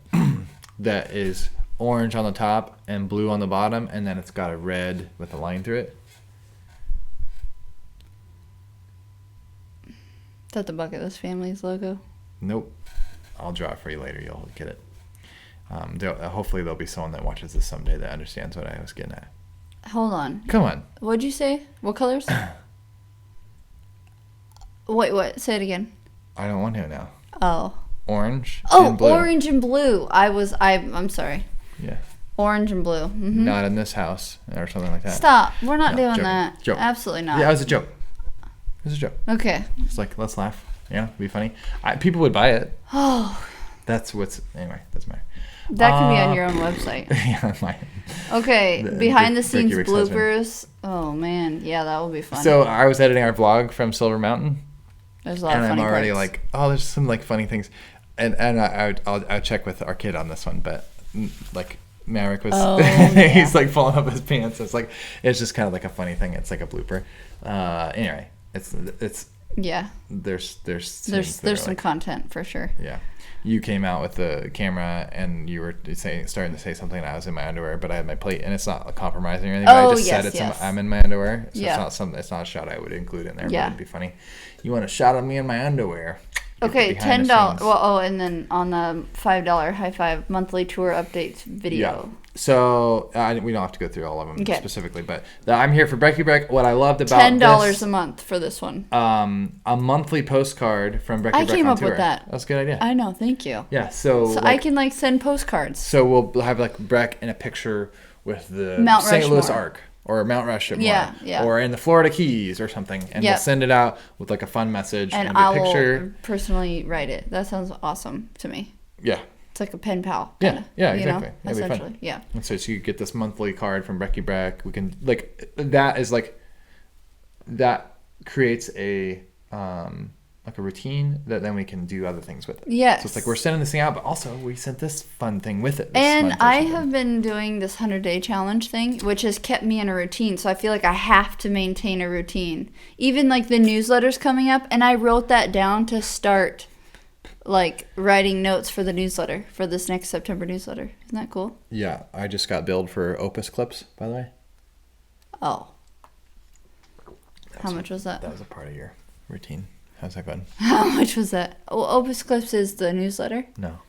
that is orange on the top and blue on the bottom, and then it's got a red with a line through it. Is that the Bucket List Family's logo? Nope. I'll draw it for you later. You'll get it. Hopefully there'll be someone that watches this someday that understands what I was getting at. Hold on. Come on. What'd you say? What colors? Wait, what? Say it again. I don't want to now. Oh. Orange. Oh, and blue. orange and blue. I'm sorry. Yeah. Orange and blue. Mm-hmm. Not in this house or something like that. Stop. We're not doing joking. that. Joke. Absolutely not. Yeah, it was a joke. It was a joke. Okay. It's like, let's laugh. Yeah, it'd be funny. People would buy it. Oh. That's what's... Anyway, doesn't matter. That can be on your own website. Yeah, mine. Okay, behind the scenes Brecky Breck's bloopers. husband. Oh, man. Yeah, that would be fun. So I was editing our vlog from Silver Mountain. There's a lot of funny And I'm already parts. like, oh, there's some like funny things. And I'll check with our kid on this one, but like Maverick was, he's like pulling up his pants. It's just kind of like a funny thing. It's like a blooper. Anyway, it's yeah. There's some content for sure. Yeah. You came out with the camera and you were starting to say something, and I was in my underwear, but I had my plate, and it's not compromising or anything. But I just said I'm in my underwear, so it's not a shot I would include in there. Yeah. But it'd be funny. You want a shot of me in my underwear? Okay, $10. Well, and then on the $5 high five monthly tour updates video. Yeah. So we don't have to go through all of them specifically, but I'm here for Brecky Breck. What I loved about $10 a month for this one. A monthly postcard from Brecky Breck. I came on up tour. with that. That's a good idea. I know, thank you. Yeah, so I can send postcards. So we'll have like Breck in a picture with the Mount St. Louis Rushmore. Arc. Or Mount Rushmore. Yeah. Or in the Florida Keys or something. And we'll send it out with like a fun message and a picture. Will personally write it. That sounds awesome to me. Yeah. It's like a pen pal. Kinda, yeah, exactly. Know, It'd be essentially. fun. Yeah. And so you get this monthly card from Brecky Breck. We can that creates a routine that then we can do other things with it. Yes. So it's like we're sending this thing out, but also we sent this fun thing with it. And I have been doing this 100-day challenge thing, which has kept me in a routine. So I feel like I have to maintain a routine. Even like the newsletter's coming up, and I wrote that down to start like writing notes for the newsletter, for this next September newsletter. Isn't that cool? Yeah. I just got billed for Opus clips, by the way. Oh. How much was that? That was a part of your routine. How's that going? How much was that? Oh, Opus Clips is the newsletter? No.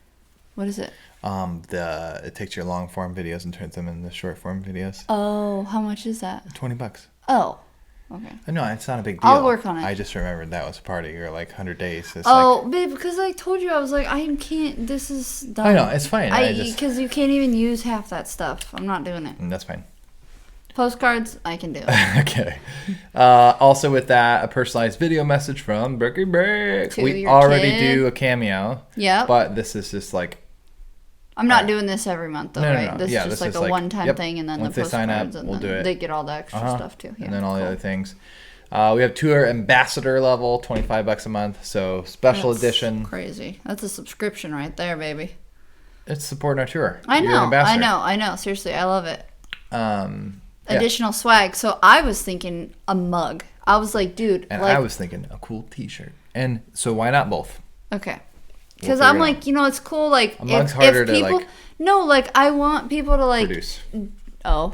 What is it? It takes your long form videos and turns them into short form videos. Oh, how much is that? $20. Oh, okay. No, it's not a big deal. I'll work on it. I just remembered that was part of your 100 days. Babe, because I told you I was like, I can't. This is dumb. I know, it's fine. Because you can't even use half that stuff. I'm not doing it. That's fine. Postcards, I can do. Okay. Also with that, a personalized video message from Brecky Breck. We already do a cameo. Yeah. But this is just like... I'm not doing this every month though, right? No. This is just like a one-time thing, and then once the postcards, they sign up, we'll do it. They get all the extra stuff too. Yeah, and then all the other things. We have tour ambassador level, $25 a month. So special edition. Crazy. That's a subscription right there, baby. It's supporting our tour. I know. Seriously, I love it. Additional swag. So I was thinking a mug. I was like, dude. And I was thinking a cool T-shirt. And so why not both? Okay. Because I'm like, it's cool. Like, a mug's harder to like. No, like I want people to like. Produce. Oh.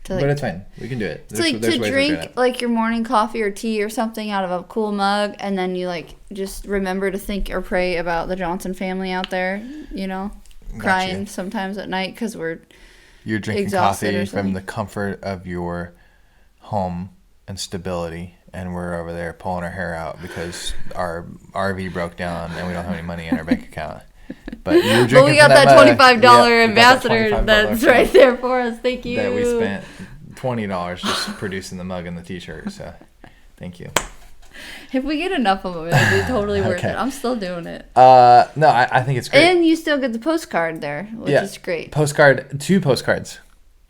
But it's fine. We can do it. To drink like your morning coffee or tea or something out of a cool mug, and then you like just remember to think or pray about the Johnson family out there. Crying sometimes at night because you're drinking coffee from the comfort of your home and stability, and we're over there pulling our hair out because our RV broke down and we don't have any money in our bank account. But we got that $25 ambassador that's right there for us. Thank you. That we spent $20 just producing the mug and the T-shirt. So, thank you. If we get enough of them, it'll be totally worth it. I'm still doing it. No, I think it's great. And you still get the postcard there, which is great. Two postcards.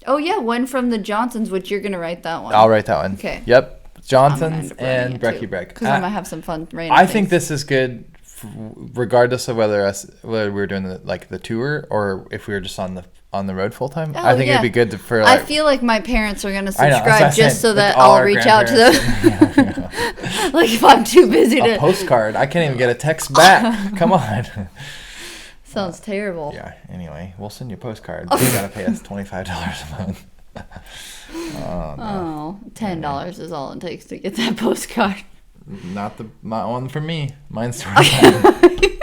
Oh, yeah, one from the Johnsons, which you're going to write that one. I'll write that one. Okay. Yep, Johnsons and Brecky Breck. Because I'm going to have some fun random I think this is good regardless of whether we're doing the tour or if we were just on the road full time. I think it'd be good for I feel like my parents are going to subscribe just so that I'll reach out to them. Like if I'm too busy a postcard. I can't even get a text back. Come on. Sounds terrible. Yeah. Anyway, we'll send you a postcard. You gotta pay us $25 a month. $10 is all it takes to get that postcard. Not one for me. Mine's $25.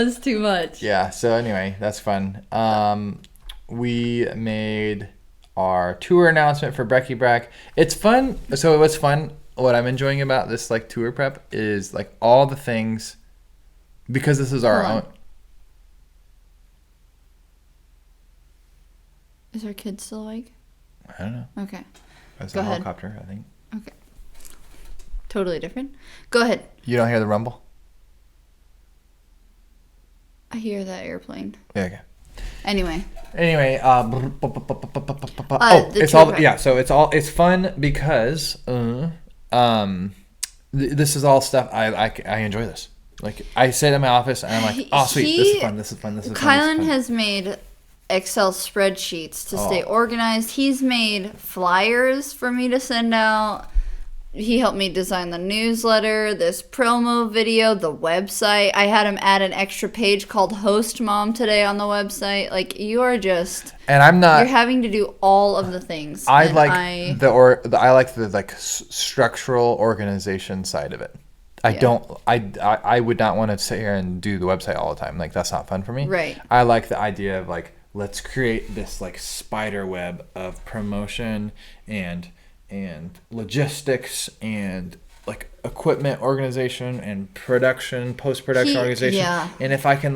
It's too much. Yeah. So anyway, that's fun. We made our tour announcement for Brecky Breck. It's fun. So it was fun. what I'm enjoying about this like tour prep is like all the things, because this is our own. Is our kid still awake? I don't know. Okay. That's Go a ahead. helicopter, I think. Okay. Totally different. Go ahead. You don't hear the rumble? I hear that airplane. Yeah, okay. Anyway, it's all it's fun because this is all stuff I enjoy this. Like I sit in my office and I'm like, oh sweet, this is fun. Kylan has made Excel spreadsheets to stay organized. He's made flyers for me to send out. He helped me design the newsletter, this promo video, the website. I had him add an extra page called Host Mom today on the website. Like, you are just... And I'm not... You're having to do all of the things. I like the structural organization side of it. I would not want to sit here and do the website all the time. Like, that's not fun for me. Right. I like the idea of, like, let's create this, like, spider web of promotion and logistics and like equipment organization and production, post-production organization. Yeah. And if I can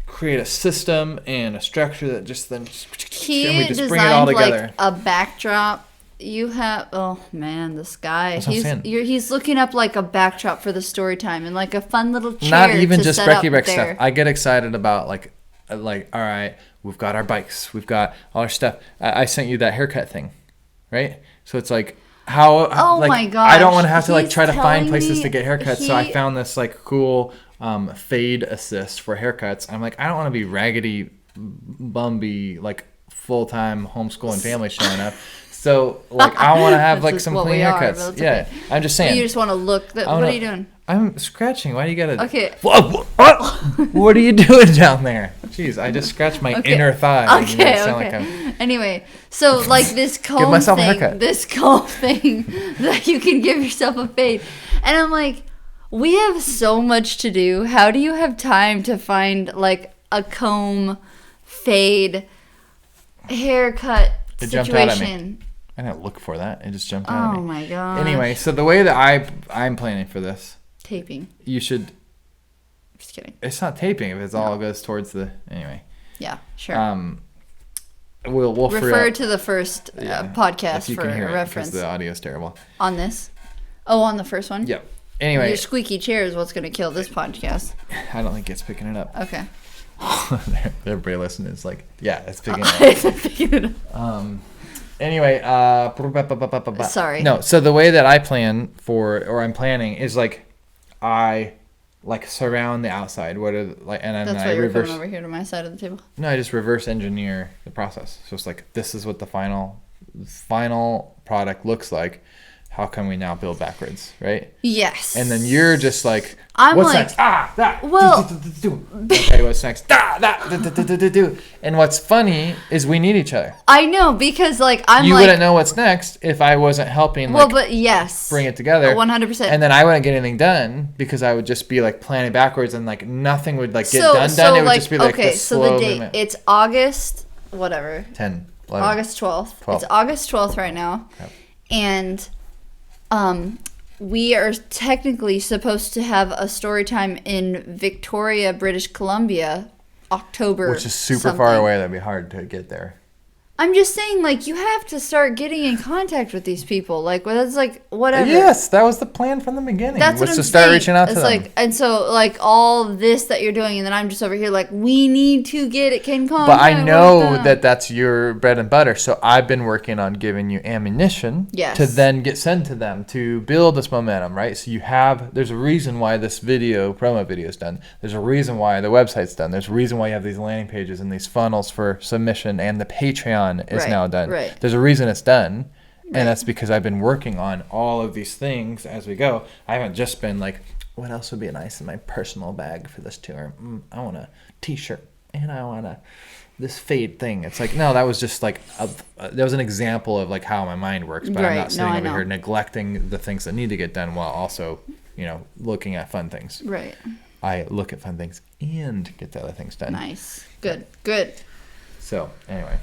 create a system and a structure that just then and we just bring it all together. Like a backdrop. You have the sky. He's looking up like a backdrop for the story time and like a fun little chair. Not even to just set Brecky up Breck there. stuff. I get excited about like all right, we've got our bikes, we've got all our stuff. I sent you that haircut thing. Right? So it's like my gosh. I don't want to have to like try to find places to get haircuts. So I found this like cool fade assist for haircuts. I'm like, I don't want to be raggedy Bumby like full-time homeschooling family showing up. So like I want to have like some clean haircuts. Yeah. Okay. I'm just saying. You just want to look what are you doing? I'm scratching. Why do you gotta... Okay. What are you doing down there? Jeez, I just scratched my inner thigh. Okay. Anyway, so like this comb thing that you can give yourself a fade. And I'm like, we have so much to do. How do you have time to find like a comb, fade, haircut situation? Jumped out at me. I didn't look for that. It just jumped out at me. Oh my god. Anyway, so the way that I'm planning for this... Taping. You should... Just kidding. It's not taping if it's all goes towards the... Anyway. Yeah, sure. We'll refer to the first podcast for reference. Because the audio's terrible. On this? Oh, on the first one? Yep. Anyway. Your squeaky chair is what's going to kill this podcast. I don't think it's picking it up. Okay. Everybody listening is like, yeah, it's picking it up. It's picking it up. Anyway, sorry. No, so the way that I plan I'm planning is like I like surround the outside. That's why you're coming over here to my side of the table. No, I just reverse engineer the process. So it's like this is what the final product looks like. How can we now build backwards, right? Yes. And then you're just like, what's next? That. Well, okay, what's next? That. And what's funny is we need each other. I know, because like you wouldn't know what's next if I wasn't helping. But yes, bring it together. 100%. And then I wouldn't get anything done because I would just be like planning backwards and like nothing would like get done. It would just be like okay. So the date movement. It's August whatever. 11. August 12th. It's August 12th right now, and we are technically supposed to have a story time in Victoria, British Columbia, October. Which is super far away. That'd be hard to get there. I'm just saying, like, you have to start getting in contact with these people. Like, well, that's like whatever. Yes, that was the plan from the beginning. That's what I'm start reaching out to them. Like, and so, like, all this that you're doing, and then I'm just over here, like, we need to get it. Can contact. But I know that that's your bread and butter. So I've been working on giving you ammunition to then get sent to them to build this momentum, right? So there's a reason why this promo video is done. There's a reason why the website's done. There's a reason why you have these landing pages and these funnels for submission and the Patreon is now done. Right. There's a reason it's done, and that's because I've been working on all of these things as we go. I haven't just been like, what else would be nice in my personal bag for this tour? I want a t-shirt, and I want this fade thing. It's like, no, that was just like that was an example of like how my mind works, but I'm not sitting over here neglecting the things that need to get done while also, looking at fun things. Right. I look at fun things and get the other things done. Nice. Good. So, anyway.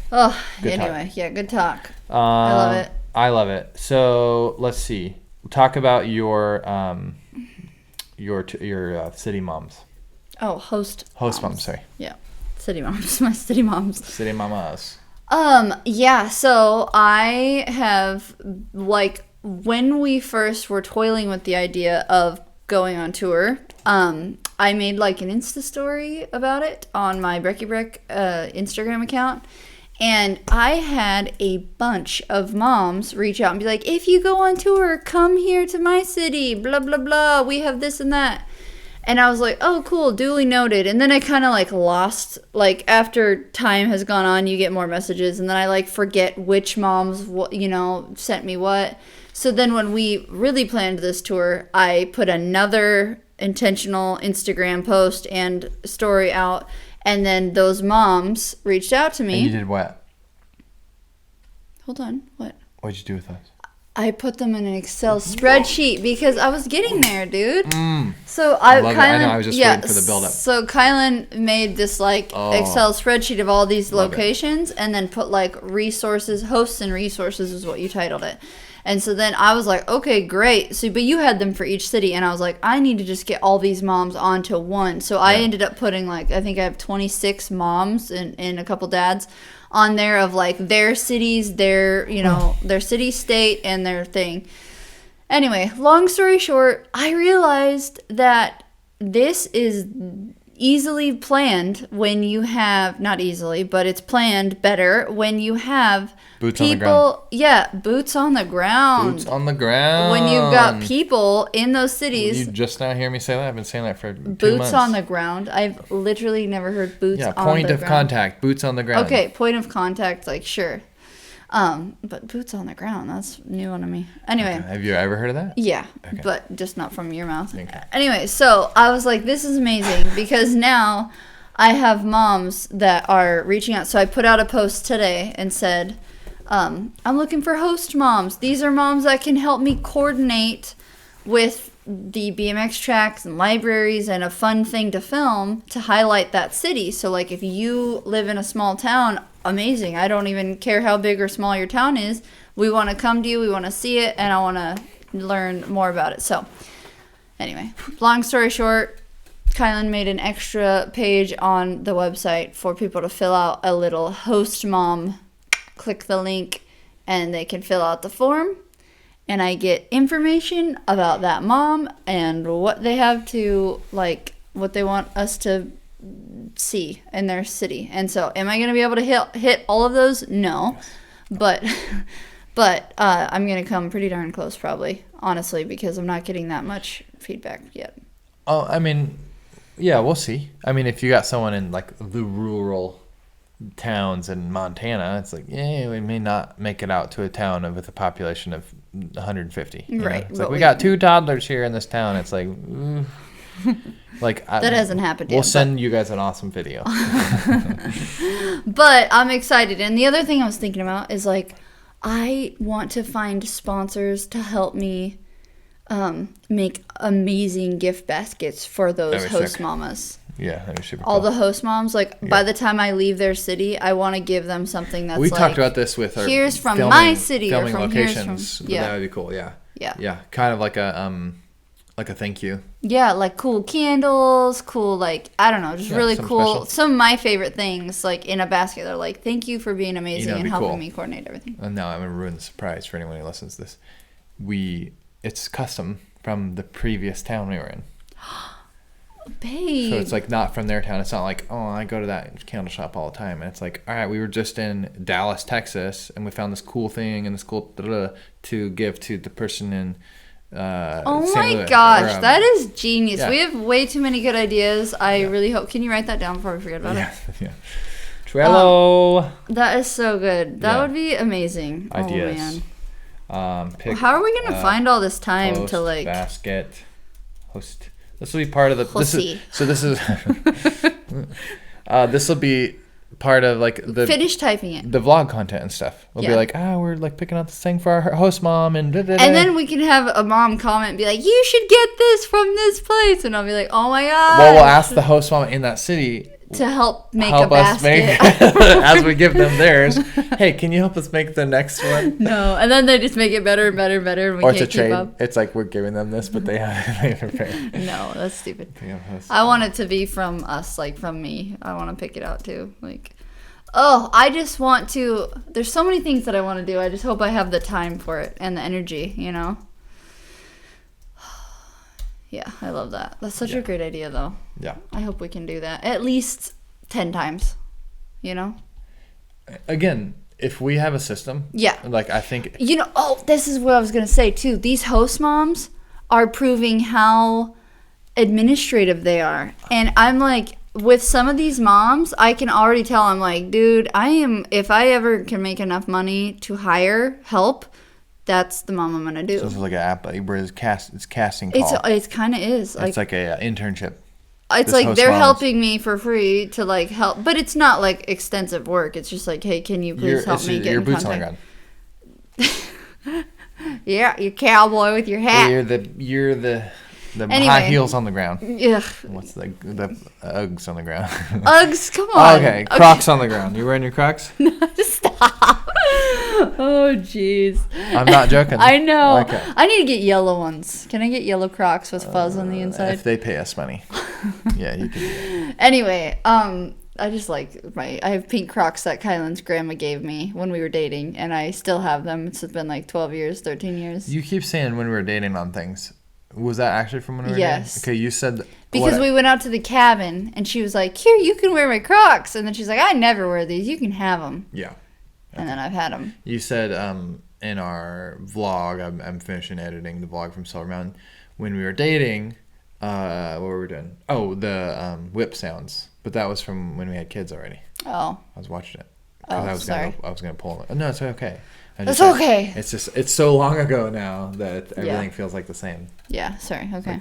Good talk. Yeah, good talk. I love it. I love it. So let's see. Talk about your city moms. Oh, host moms. Sorry. Yeah, city moms. My city moms. City mamas. Yeah. So I have when we first were toiling with the idea of going on tour, I made an Insta story about it on my Brecky Breck Instagram account. And I had a bunch of moms reach out and be like, if you go on tour, come here to my city, blah, blah, blah. We have this and that. And I was like, oh, cool, duly noted. And then I kind of lost, after time has gone on, you get more messages. And then I forget which moms, sent me what. So then when we really planned this tour, I put another intentional Instagram post and story out. And then those moms reached out to me. And you did what? Hold on. What? What'd you do with those? I put them in an Excel spreadsheet because I was getting there, dude. So I love it. I know. I was just waiting for the build-up. So Kylan made this Excel spreadsheet of all these locations and then put resources, hosts and resources is what you titled it. And so then I was like, okay, great. So, but you had them for each city. And I was like, I need to just get all these moms onto one. So I ended up putting I think I have 26 moms and a couple dads on there of their cities, their, their city, state, and their thing. Anyway, long story short, I realized that this is easily planned when you have, not easily, but it's planned better when you have boots people, on the ground. Yeah, boots on the ground. Boots on the ground. When you've got people in those cities. You just now hear me say that? I've been saying that for 2 months. Boots on the ground. I've literally never heard boots on the ground. Yeah, point of contact. Boots on the ground. Okay, point of contact, sure. But boots on the ground, that's new one to me. Anyway. Okay. Have you ever heard of that? Yeah, okay. But just not from your mouth. Okay. Anyway, so I was like, this is amazing because now I have moms that are reaching out. So I put out a post today and said, I'm looking for host moms. These are moms that can help me coordinate with the BMX tracks and libraries and a fun thing to film to highlight that city. So if you live in a small town, amazing. I don't even care how big or small your town is. We want to come to you. We want to see it. And I want to learn more about it. So anyway, long story short, Kylan made an extra page on the website for people to fill out a little host mom. Click the link and they can fill out the form. And I get information about that mom and what they have to, what they want us to see in their city. And so, am I going to be able to hit all of those? No. But I'm going to come pretty darn close probably, honestly, because I'm not getting that much feedback yet. Oh, I mean, yeah, we'll see. I mean, if you got someone in, the rural towns in Montana, it's we may not make it out to a town with a population of 150. Right. It's we got 2 toddlers here in this town. It's that hasn't happened yet. We'll send you guys an awesome video. But I'm excited. And the other thing I was thinking about is I want to find sponsors to help me make amazing gift baskets for those host mamas. Yeah, that was super all cool. The host moms, by the time I leave their city, I want to give them something that's we talked about this with our here's from my city filming or from locations. Here's from, that would be cool. Yeah. Yeah. Kind of like a thank you. Yeah, cool candles, cool I don't know, just really cool. Special. Some of my favorite things in a basket. They're thank you for being amazing and helping me coordinate everything. And now I'm gonna ruin the surprise for anyone who listens to this. It's custom from the previous town we were in. Babe. So it's not from their town. It's not I go to that candle shop all the time. And it's all right, we were just in Dallas, Texas, and we found this cool thing and this cool to give to the person in oh St. my Louis, gosh, that is genius. Yeah. We have way too many good ideas. I really hope. Can you write that down before we forget about it? Yeah. Trello. That is so good. That would be amazing. Ideas. Oh man. How are we gonna find all this time host, to basket host? This will be part of the. This will be part of the finish typing it. The vlog content and stuff. We'll be we're picking out this thing for our host mom and. And then we can have a mom comment and be like, you should get this from this place, and I'll be like, oh my god. Well, we'll ask the host mom in that city to help make help a us basket. as we give them theirs. Hey, can you help us make the next one? No, and then they just make it better and better and better, and we Or can't it's a trade. keep up. It's like we're giving them this, but they prepare. No, that's stupid. I want it to be from us, like from me. I want to pick it out too. Like, oh, I just want to. There's so many things that I want to do. I just hope I have the time for it and the energy, you know? Yeah, I love that. That's such a great idea, though. Yeah. I hope we can do that at least 10 times, you know? Again, if we have a system, yeah, like I think, you know, oh, this is what I was going to say too. These host moms are proving how administrative they are. And I'm like, with some of these moms, I can already tell, I'm like, dude, if I ever can make enough money to hire help, that's the mom I'm gonna do. So it's like an app where it's casting call. It kind of is. It's like a internship. It's like they're helping me for free to like help, but it's not like extensive work. It's just like, hey, can you please help me get your in boots contact? on the ground. Yeah, you cowboy with your hat. You're the Anyway. high heels on the ground. Yeah. What's the Uggs on the ground? Uggs, come on. Okay, Crocs on the ground. You wearing your Crocs? Stop. Oh, jeez. I'm not joking. I know. Okay. I need to get yellow ones. Can I get yellow Crocs with fuzz on the inside? If they pay us money. Yeah, you can do that. Anyway, I just like I have pink Crocs that Kylan's grandma gave me when we were dating, and I still have them. It's been like 12 years, 13 years. You keep saying when we were dating on things. Was that actually from when we were Yes. dating? Okay, you said... Because we went out to the cabin, and she was like, here, you can wear my Crocs. And then she's like, I never wear these. You can have them. Yeah. Okay. And then I've had them. You said in our vlog, I'm finishing editing the vlog from Silver Mountain, when we were dating, what were we doing? Oh, the whip sounds. But that was from when we had kids already. Oh. I was watching it. Sorry. I was going to pull it. No, it's okay. That's okay. It's so long ago now that everything feels like the same. Yeah, sorry. Okay.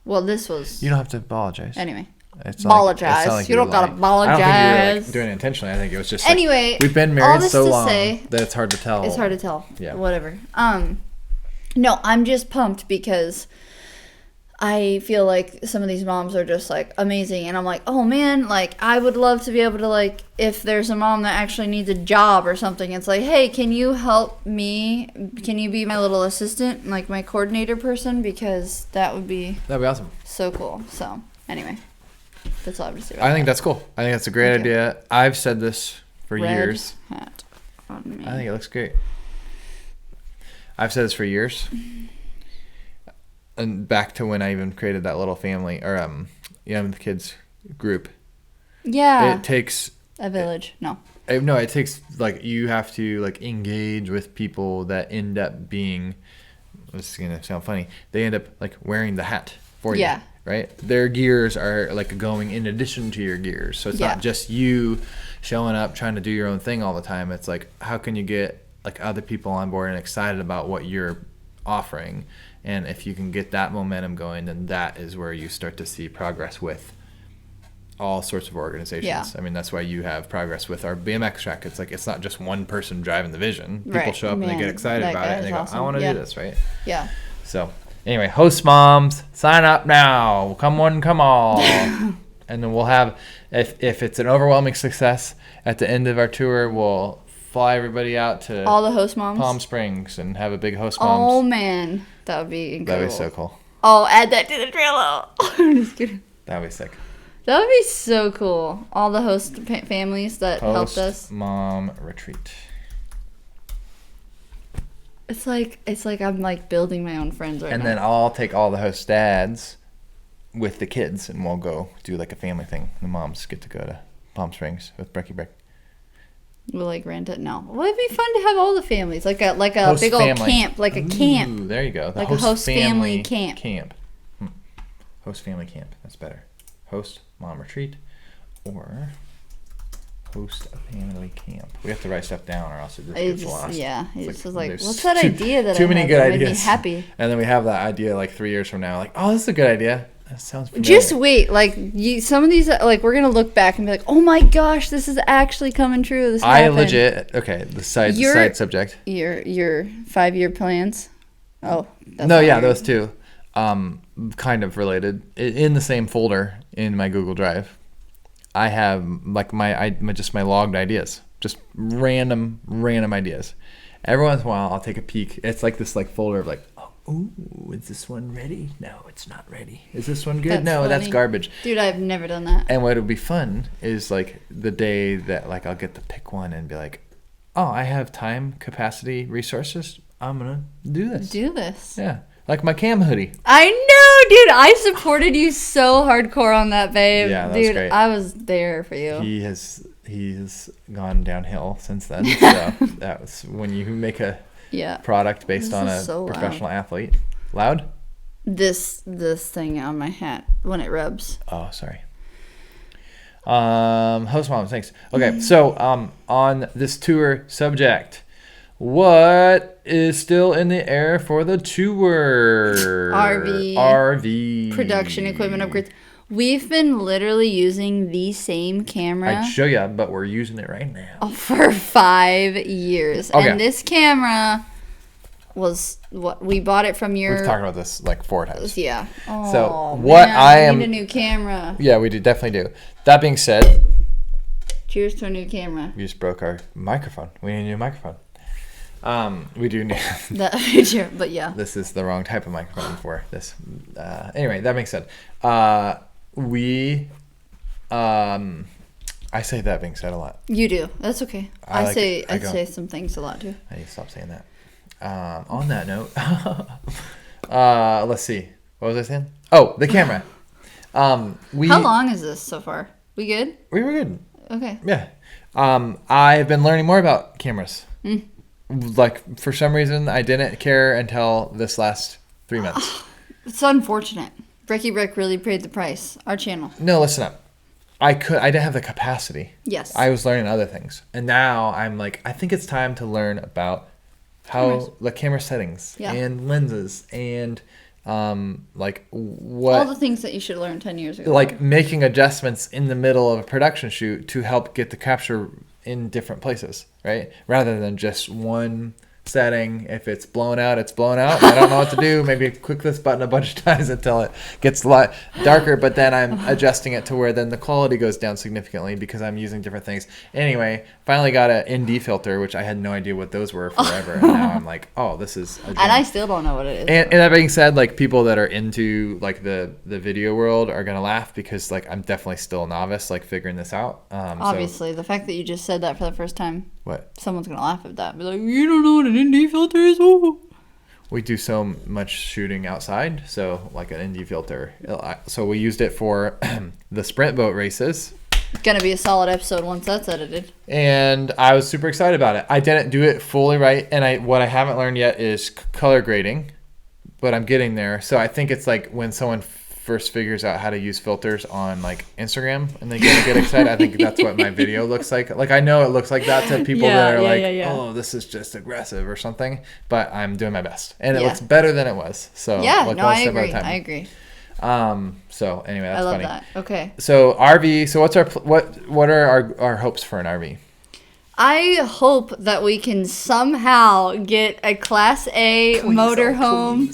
Well, this was... You don't have to apologize. Anyway. Apologize. Like you don't gotta apologize. I don't think you were like, doing it intentionally. I think it was just anyway. We've been married so long that it's hard to tell. It's hard to tell. Yeah. Whatever. No, I'm just pumped because I feel like some of these moms are just like amazing, and I'm like, oh man, like I would love to be able to like, if there's a mom that actually needs a job or something, it's like, hey, can you help me? Can you be my little assistant, like my coordinator person? Because that'd be awesome. So cool. So anyway. That's all I have to say about I think that's cool. I think that's a great idea. I've said this for Red years. Hat on me. I think it looks great. I've said this for years. And back to when I even created that little family or youngwithkids group. Yeah. It takes a village. No, it takes like you have to like engage with people that end up being, this is going to sound funny, they end up like wearing the hat for you. Yeah. Right? Their gears are like going in addition to your gears. So it's not just you showing up trying to do your own thing all the time. It's like, how can you get like other people on board and excited about what you're offering? And if you can get that momentum going, then that is where you start to see progress with all sorts of organizations. Yeah. I mean, that's why you have progress with our BMX track. It's like, it's not just one person driving the vision. People show up and they get excited about it and they go, I want to do this, right? Yeah. So anyway, host moms, sign up now. Come on, come on. And then we'll have, if it's an overwhelming success, at the end of our tour, we'll fly everybody out to all the host moms, Palm Springs, and have a big host moms. Oh man, that would be incredible. That'd be so cool. Oh, add that to the trailer. I'm just kidding. That'd be sick. That would be so cool. All the host families that helped us. Mom retreat. It's like I'm like building my own friends right now. And then I'll take all the host dads with the kids, and we'll go do like a family thing. The moms get to go to Palm Springs with Brecky Breck. We'll like rent it. No, well, it'd be fun to have all the families, like a host big family. Old camp, like a camp. Ooh, there you go. Like a host family camp. Host family camp. That's better. Host mom retreat, or host a family camp. We have to write stuff down, or else it just gets lost. Yeah, it's just like what's that idea that too many good ideas. Made me happy. And then we have that idea like 3 years from now, like, oh, this is a good idea. That sounds familiar. Just wait, like some of these, like we're gonna look back and be like, oh my gosh, this is actually coming true. This happened. Legit. Okay, the side subject. Your 5-year plans. Oh, that's those two, kind of related in the same folder in my Google Drive. I have like just my logged ideas, just random ideas. Every once in a while, I'll take a peek. It's like this like folder of like, ooh, is this one ready? No, it's not ready. Is this one good? No, that's garbage. Dude, I've never done that. And what would be fun is like the day that like I'll get to pick one and be like, oh, I have time, capacity, resources. I'm gonna do this. Yeah, like my cam hoodie. I know, dude. I supported you so hardcore on that, babe. Yeah, that's dude, great. I was there for you. He's gone downhill since then. So that was when you make a product based on a professional athlete. Loud? This thing on my hat when it rubs. Oh, sorry. Host mom, thanks. Okay, so on this tour subject, what is still in the air for the tour? RV. Production equipment upgrades. We've been literally using the same camera. I'd show you, but we're using it right now. For 5 years. Okay. And this camera was what we bought it from your... We've talked about this like 4 times. Yeah. Oh, so what man, I need a new camera. Yeah, we definitely do. That being said... Cheers to a new camera. We just broke our microphone. We need a new microphone. We do need... but yeah. This is the wrong type of microphone for this. Anyway, that being said... I say that being said a lot. You do. That's okay. I say some things a lot too. I need to stop saying that. On that note, let's see. What was I saying? Oh, the camera. How long is this so far? We good? We were good. Okay. Yeah. I've been learning more about cameras. Like, for some reason, I didn't care until this last 3 months. It's unfortunate. Brecky Breck really paid the price. Our channel. No, listen up. I didn't have the capacity. Yes. I was learning other things. And now I'm like, I think it's time to learn about how the camera settings and lenses and like what... all the things that you should learn 10 years ago. Like making adjustments in the middle of a production shoot to help get the capture in different places, right? Rather than just one setting. If it's blown out, it's blown out. I don't know what to do. Maybe click this button a bunch of times until it gets a lot darker, but then I'm adjusting it to where then the quality goes down significantly because I'm using different things. Anyway, finally got an ND filter, which I had no idea what those were forever. And now I'm like, oh, this is a dream. And I still don't know what it is. And that being said, like people that are into like the video world are going to laugh because like I'm definitely still a novice, like figuring this out. Obviously, the fact that you just said that for the first time. What? Someone's going to laugh at that. Be like, you don't know what an ND filter is? Oh. We do so much shooting outside, so like an ND filter. So we used it for the sprint boat races. It's going to be a solid episode once that's edited. And I was super excited about it. I didn't do it fully right, and what I haven't learned yet is color grading, but I'm getting there. So I think it's like when someone first figures out how to use filters on like Instagram and they get excited. I think that's what my video looks like. Like I know it looks like that to people that are oh, this is just aggressive or something, but I'm doing my best and it looks better than it was. So yeah, no, I agree. So anyway, that's I love funny. that. Okay. So RV. So what are our hopes for an RV? I hope that we can somehow get a Class A motorhome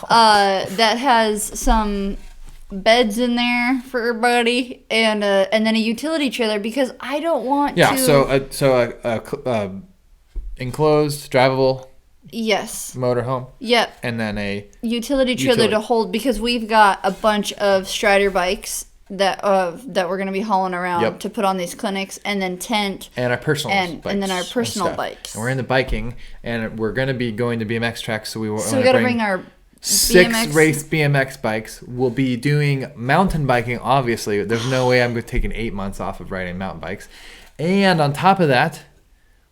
that has some beds in there for everybody and then a utility trailer because I don't want to. Yeah, so a enclosed, drivable. Yes. Motorhome. Yep. And then a utility trailer to hold because we've got a bunch of Strider bikes that we're going to be hauling around to put on these clinics, and then tent and our personal bikes and then our personal bikes. And we're in the biking, and we're going to be going to BMX tracks, so we got to bring our 6 race BMX bikes. We'll be doing mountain biking. Obviously, there's no way I'm going to take 8 months off of riding mountain bikes, and on top of that,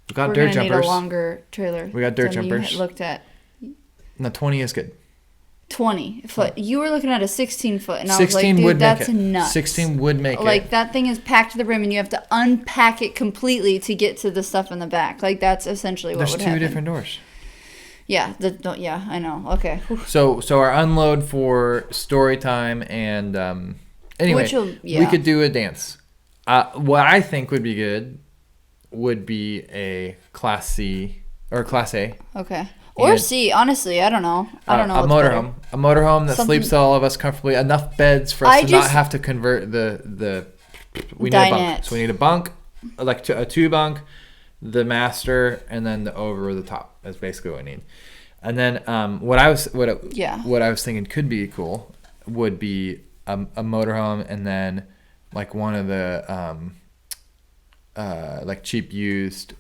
we've got dirt jumpers. We're going to need a longer trailer. We got dirt jumpers. You looked at. No, 20 is good. 20 foot. You were looking at a 16 foot, and I was like, dude, that's nuts. 16 would make it. Like, that thing is packed to the brim, and you have to unpack it completely to get to the stuff in the back. Like, that's essentially what would happen. There's 2 different doors. Yeah, yeah, I know. Okay. So our unload for story time and anyway, we could do a dance. What I think would be good would be a Class C or Class A. Okay. Or C, honestly, I don't know. I don't know. A motorhome that sleeps all of us comfortably. Enough beds for us to not have to convert the We need a bunk. Dinette. So we need a bunk, like a 2-bunk, the master, and then the over the top. That's basically what we need. And then what I was thinking could be cool would be a motorhome, and then like one of the like cheap used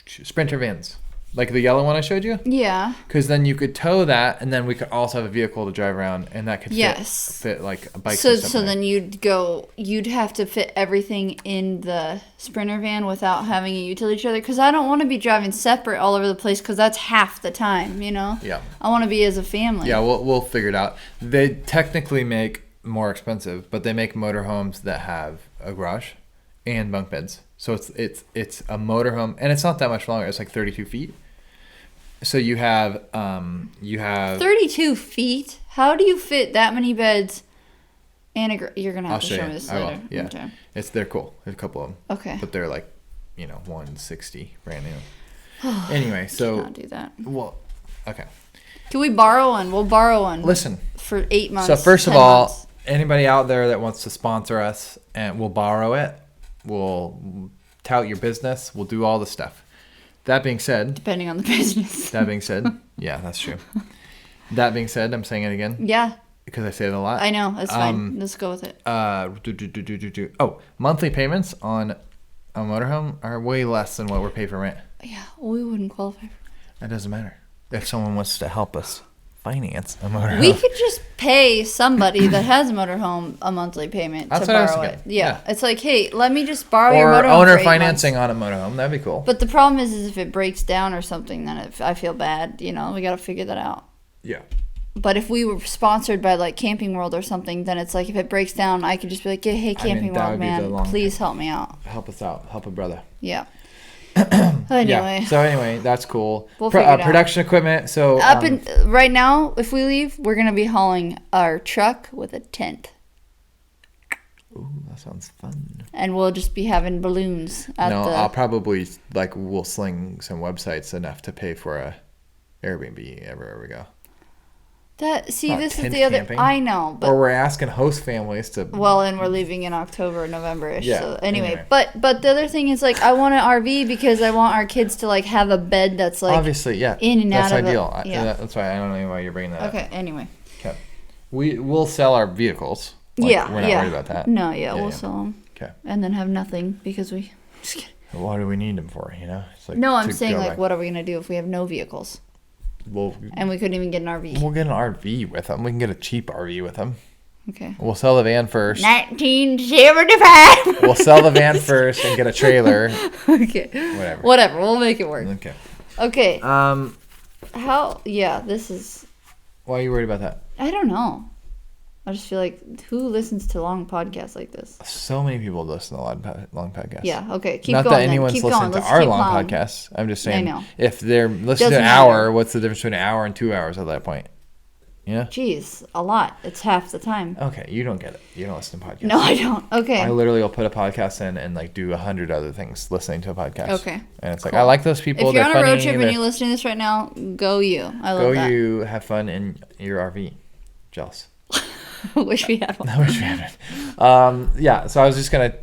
Sprinter vans, like the yellow one I showed you. Yeah. Because then you could tow that, and then we could also have a vehicle to drive around, and that could fit like a bike. So then you'd have to fit everything in the Sprinter van without having a utility trailer, because I don't want to be driving separate all over the place, because that's half the time, you know. Yeah. I want to be as a family. Yeah, we'll figure it out. They technically make more expensive, but they make motorhomes that have a garage and bunk beds. So it's a motorhome, and it's not that much longer. It's like 32 feet. So you have 32 feet. How do you fit that many beds? And you're gonna have to show me this later. Yeah, okay. they're cool. There's a couple of them. Okay. But they're like, $160 brand new. Anyway, so cannot do that. Well, okay. Can we borrow one? We'll borrow one. Listen. For 8 months. So first of all, months. Anybody out there that wants to sponsor us, and we'll borrow it, we'll tout your business, we'll do all the stuff. That being said, depending on the business. That being said, yeah, that's true. That being said, I'm saying it again. Yeah. Because I say it a lot. I know. That's fine. Let's go with it. Oh, monthly payments on a motorhome are way less than what we're paying for rent. Yeah, we wouldn't qualify. That doesn't matter. If someone wants to help us finance a motorhome, we could just pay somebody that has a motorhome a monthly payment to borrow it. Yeah. It's like, hey, let me just borrow your motorhome. Or owner financing on a motorhome. That'd be cool. But the problem is if it breaks down or something, then I feel bad. We got to figure that out. Yeah. But if we were sponsored by like Camping World or something, then it's like if it breaks down, I could just be like, hey, Camping World, man, please help me out. Help us out. Help a brother. Yeah. Anyway. Yeah. So anyway, that's cool. We'll figure it out. Production equipment. So right now, if we leave, we're gonna be hauling our truck with a tent. Ooh, that sounds fun. And we'll just be having balloons. I'll probably we'll sling some websites enough to pay for a Airbnb everywhere we go. This is the other. Camping. I know, but or we're asking host families to. Well, and we're leaving in October, November-ish. Yeah. So anyway, but the other thing is I want an RV because I want our kids to have a bed that's obviously in and out of it. That's ideal. Yeah. That's why I don't know why you're bringing that up. Okay. Anyway. Okay. We'll sell our vehicles. We're not worried about that. No. We'll sell them. Okay. And then have nothing because we. Just kidding. What do we need them for? It's no, I'm saying what are we gonna do if we have no vehicles? And we couldn't even get an RV. We'll get an RV with them. We can get a cheap RV with them. Okay. We'll sell the van first. 1975. We'll sell the van first and get a trailer. Okay. Whatever. We'll make it work. Okay. This is. Why are you worried about that? I don't know. I just feel like who listens to long podcasts like this? So many people listen to long podcasts. Yeah, okay. Keep going. Not that anyone's listening to our long podcasts. I'm just saying, I know. If they're listening to an hour, what's the difference between an hour and 2 hours at that point? Yeah? Jeez, a lot. It's half the time. Okay, you don't get it. You don't listen to podcasts. No, I don't. Okay. I literally will put a podcast in and do 100 other things listening to a podcast. Okay. And it's cool. I like those people. If you're on a road trip and you're listening to this right now, go you. I love that. Go you, have fun in your RV. Jealous. Wish we had one. I wish we had one. So I was just going to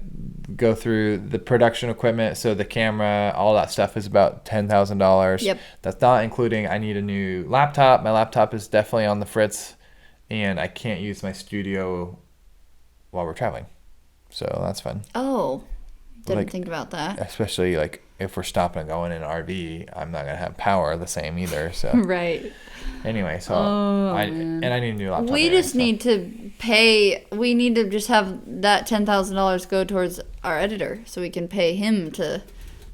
go through the production equipment. So the camera, all that stuff is about $10,000. Yep. That's not including I need a new laptop. My laptop is definitely on the fritz, and I can't use my studio while we're traveling. So that's fun. Oh, didn't think about that. Especially if we're stopping and going in an RV, I'm not going to have power the same either. So right. Anyway, so I need a new laptop. We just need to pay. We need to just have that $10,000 go towards our editor, so we can pay him to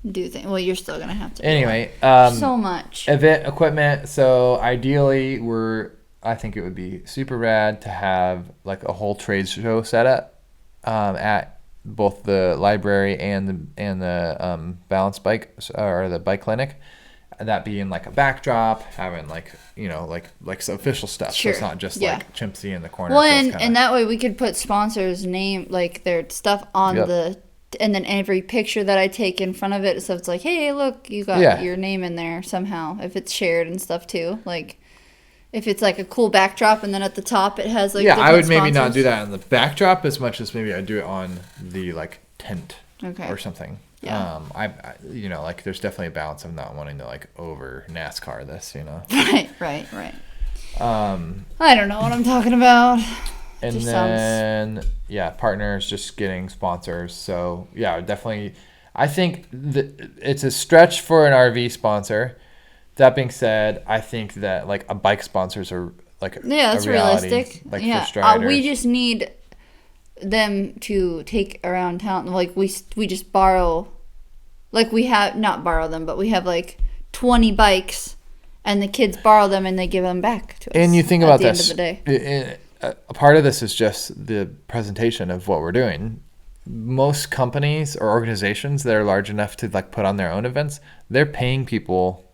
do things. Well, you're still gonna have to. Anyway, so much event equipment. So ideally, I think it would be super rad to have a whole trade show set up at both the library and the balance bike or the bike clinic. That being a backdrop, having some official stuff. Sure. So it's not just Chimpsy in the corner. Well, and that way we could put sponsors' name, their stuff on and then every picture that I take in front of it, so it's hey, look, you got your name in there somehow. If it's shared and stuff too, If it's like a cool backdrop and then at the top it has like I would maybe sponsors. not do that on the backdrop as much as maybe I'd do it on the like tent or something. Yeah. I you know, like there's definitely a balance of not wanting to like over NASCAR this, you know. Right. I don't know what I'm talking about. And just then partners, just getting sponsors. So definitely, I think that it's a stretch for an RV sponsor. That being said, I think that like a bike sponsors are like that's a reality, realistic. like for striders. We just need them to take around town. Like we just borrow, like we have not borrow them, but we have like 20 bikes, and the kids borrow them and they give them back to us. And you think about this this. At the end of the day. A part of this is just the presentation of what we're doing. Most companies or organizations that are large enough to like put on their own events, they're paying people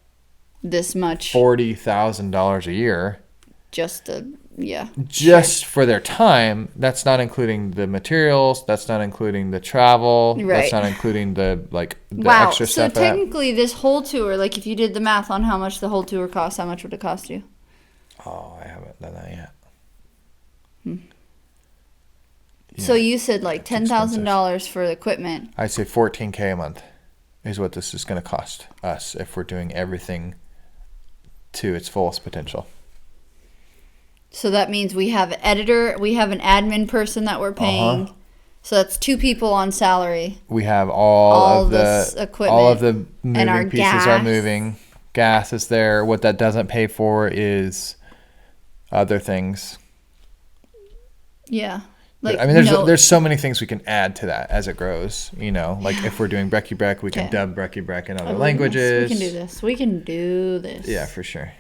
this much $40,000 a year just for their time. That's not including the materials, that's not including the travel, that's not including the extra stuff. So technically this whole tour, like if you did the math on how much the whole tour costs, how much would it cost you? I haven't done that yet. So you said like $10,000 for the equipment. I'd say $14,000 a month is what this is going to cost us if we're doing everything to its fullest potential. So that means we have an editor, we have an admin person that we're paying. So that's 2 people on salary. We have all of this the equipment, all of the moving and our pieces gas. are moving. Gas is there. What that doesn't pay for is other things. Yeah. Like, I mean, there's so many things we can add to that as it grows. You know, like if we're doing Brecky Breck, we can dub Brecky Breck in other languages. We can do this. Yeah, for sure.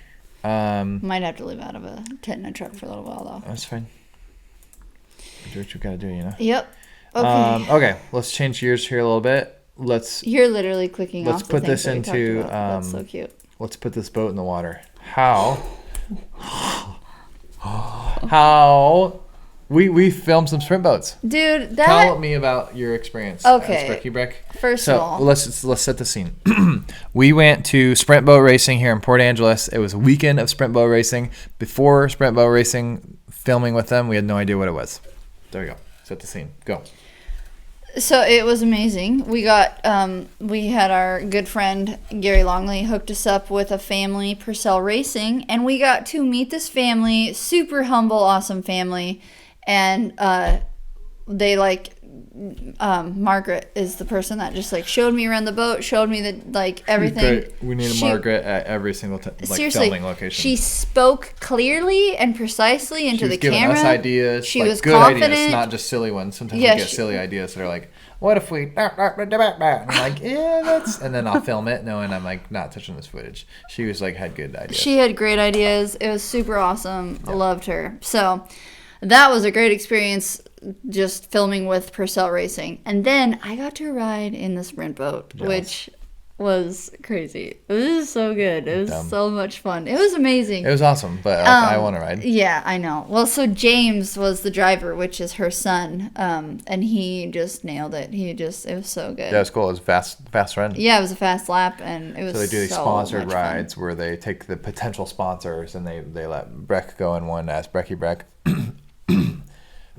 Might have to live out of a tent and a truck for a little while though. That's fine. Do what you gotta do, you know. Yep. Okay. Okay. Let's change gears here a little bit. You're literally clicking off. Let's put this into. That's so cute. Let's put this boat in the water. How? We filmed some sprint boats. Dude, tell me about your experience. Okay. Brecky Breck. First of all, let's set the scene. We went to sprint boat racing here in Port Angeles. It was a weekend of sprint boat racing. Before sprint boat racing, filming with them, we had no idea what it was. There we go. Set the scene. Go. So it was amazing. We had our good friend Gary Longley hooked us up with a family, Purcell Racing, and we got to meet this family, super humble, awesome family. And they Margaret is the person that just like showed me around the boat, showed me everything. Great. We need a Margaret at every single seriously, filming location. She spoke clearly and precisely into the camera. She was giving us ideas. She was good confident. ideas, not just silly ones. Sometimes we get silly ideas that are like, what if we... And I'm like, yeah, that's... And then I'll film it knowing I'm like not touching this footage. She was like, had good ideas. She had great ideas. It was super awesome. Yeah. I loved her. So that was a great experience just filming with Purcell Racing. And then I got to ride in the sprint boat, which was crazy. It was so good. It was so much fun. It was amazing. It was awesome, but I want to ride. Yeah, I know. Well, so James was the driver, which is her son, and he just nailed it. It was so good. That was cool. It was a fast run. Yeah, it was a fast lap, and it was so they do these sponsored rides where they take the potential sponsors and they let Breck go in one as Brecky Breck.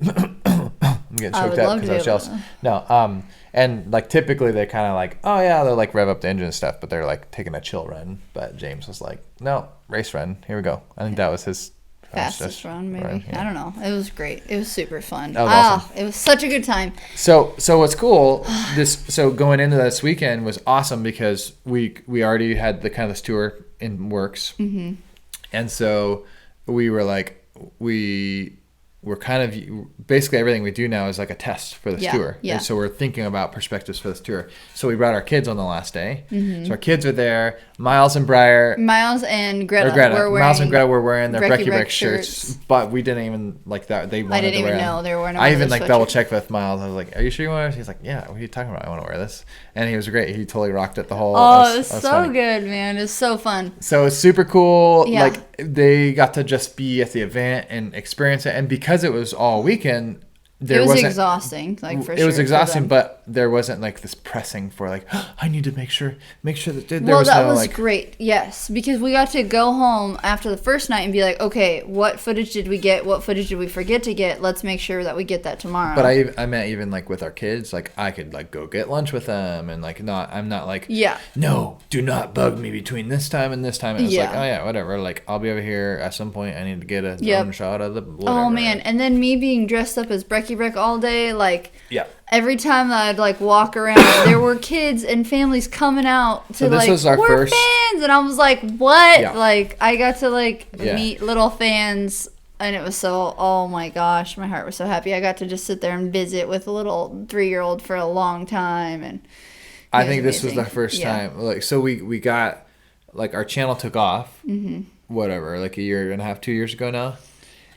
I'm getting choked up because I was jealous. No, and like typically they kind of like, oh yeah, they'll like rev up the engine and stuff, but they're like taking a chill run. But James was like, no, race run. Here we go. I think that was his fastest run, maybe. Yeah. I don't know. It was great. It was super fun. That was awesome. It was such a good time. So what's cool? So going into this weekend was awesome because we already had the kind of this tour in works, and so we were like we're kind of basically everything we do now is like a test for this tour. Yeah. And so we're thinking about perspectives for this tour. So we brought our kids on the last day. So our kids were there. Miles and Greta Miles and Greta were wearing their Brecky Breck shirts, but we didn't even like that. They wanted I didn't to wear even know them. they were wearing. I even like double checked with Miles. I was like, "Are you sure you want to?" He's like, "Yeah." What are you talking about? I want to wear this. And he was great. He totally rocked it the whole. Oh, it was so funny. Good, man. It was so fun. So it's super cool. Yeah. Like they got to just be at the event and experience it, and because it was all weekend, It was exhausting. Like for sure. It was exhausting, but there wasn't like this pressing for like, I need to make sure that there Well, was that no was like great. Yes, because we got to go home after the first night and be like, okay, what footage did we get? What footage did we forget to get? Let's make sure that we get that tomorrow. But I meant even like with our kids, like I could like go get lunch with them and like I'm not like, no, do not bug me between this time and this time. And it's like, oh yeah, whatever. Like I'll be over here at some point. I need to get a drone shot of the whatever. Oh man, and then me being dressed up as Brecky Breck all day, like every time that I'd like walk around, there were kids and families coming out to like, we're fans, and I was like, what? Yeah. Like I got to like meet little fans, and it was so, oh my gosh, my heart was so happy. I got to just sit there and visit with a little 3-year-old for a long time, and I think this was the first time. Like so we got like our channel took off, whatever, like a year and a half, 2 years ago now.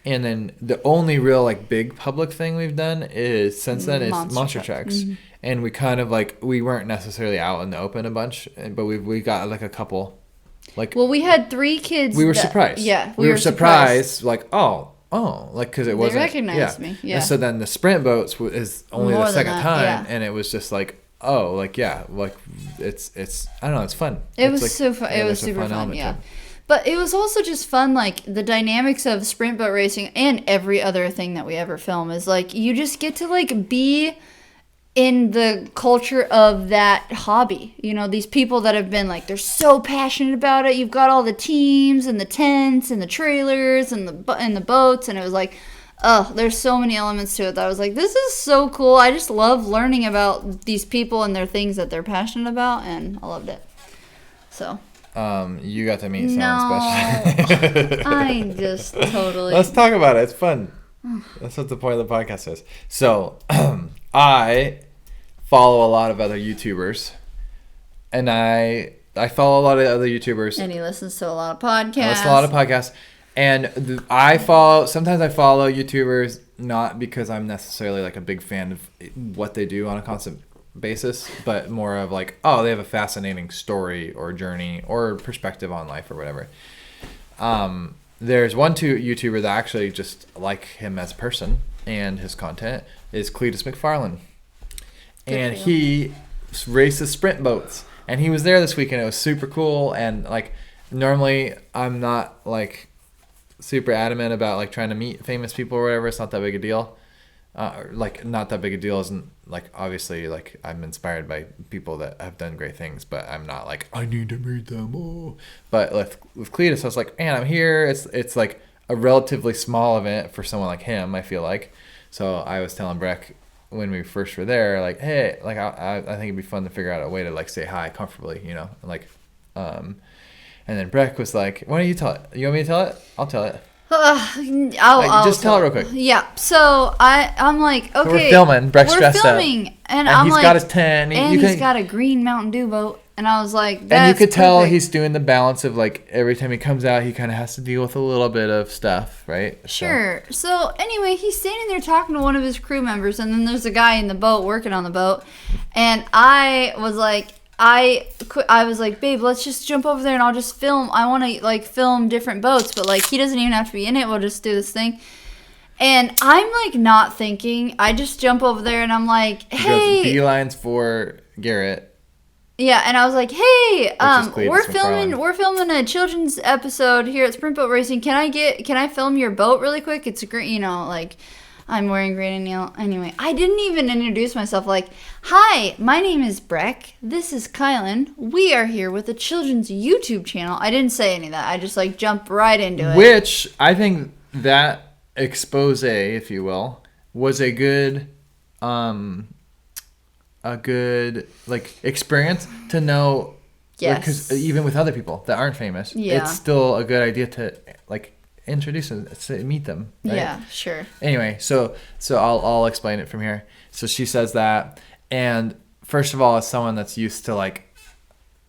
And then the only real like big public thing we've done is since then is monster trucks. And we kind of like, we weren't necessarily out in the open a bunch, but we got like a couple. Like, well, we had 3 kids. We were surprised. Yeah, we were surprised. Like, oh, like because it wasn't. They recognized me. Yeah. And so then the sprint boats is only the second time, and it was just like, oh, like like it's I don't know, it's fun. It was like, so fun. It was super fun. Yeah. But it was also just fun, like, the dynamics of sprint boat racing and every other thing that we ever film is, like, you just get to, like, be in the culture of that hobby. You know, these people that have been, like, they're so passionate about it. You've got all the teams and the tents and the trailers and the boats. And it was like, oh, there's so many elements to it that I was like, this is so cool. I just love learning about these people and their things that they're passionate about. And I loved it. So... you got to meet someone special. I just totally... Let's talk about it. It's fun. That's what the point of the podcast is. So, I follow a lot of other YouTubers. And I follow a lot of other YouTubers. And he listens to a lot of podcasts. I listen to a lot of podcasts. And sometimes I follow YouTubers not because I'm necessarily like a big fan of what they do on a constant basis, but more of like, oh, they have a fascinating story or journey or perspective on life or whatever. There's one YouTuber that actually just like him as a person and his content is Cletus McFarlane. And he races sprint boats. And he was there this weekend. It was super cool. And like normally I'm not like super adamant about like trying to meet famous people or whatever. It's not that big a deal. Like not that big a deal isn't like obviously like I'm inspired by people that have done great things, but I'm not like I need to meet them all. But with Cletus, I was like, man, I'm here. It's like a relatively small event for someone like him, I feel like. So I was telling Breck when we first were there, like, hey, like I think it'd be fun to figure out a way to like say hi comfortably, you know, like, and then Breck was like, why don't you tell it? You want me to tell it? I'll tell it. I'll just tell it real quick. Yeah. So I'm like, okay. We're filming. Breck's dressed up. And I'm he's like, got his tent. He's got a green Mountain Dew boat. And I was like, that's and you could tell perfect. He's doing the balance of like every time he comes out, he kind of has to deal with a little bit of stuff, right? Sure. So anyway, he's standing there talking to one of his crew members, and then there's a guy in the boat working on the boat, and I was like. I was like, babe, let's just jump over there and I'll just film. I want to like film different boats, but like he doesn't even have to be in it. We'll just do this thing. And I'm like not thinking. I just jump over there and I'm like, hey. He goes beelines for Garrett. Yeah, and I was like, hey, we're filming a children's episode here at Sprint Boat Racing. Can I film your boat really quick? It's great, you know, like. I'm wearing green and yellow. Anyway, I didn't even introduce myself like, hi, my name is Breck. This is Kylan. We are here with a children's YouTube channel. I didn't say any of that. I just like jumped right into it. Which I think that expose, if you will, was a good like experience to know. Yes. Because even with other people that aren't famous, it's still a good idea to like introduce them, to meet them. Right? Yeah, sure. Anyway, so I'll explain it from here. So she says that, and first of all, as someone that's used to like,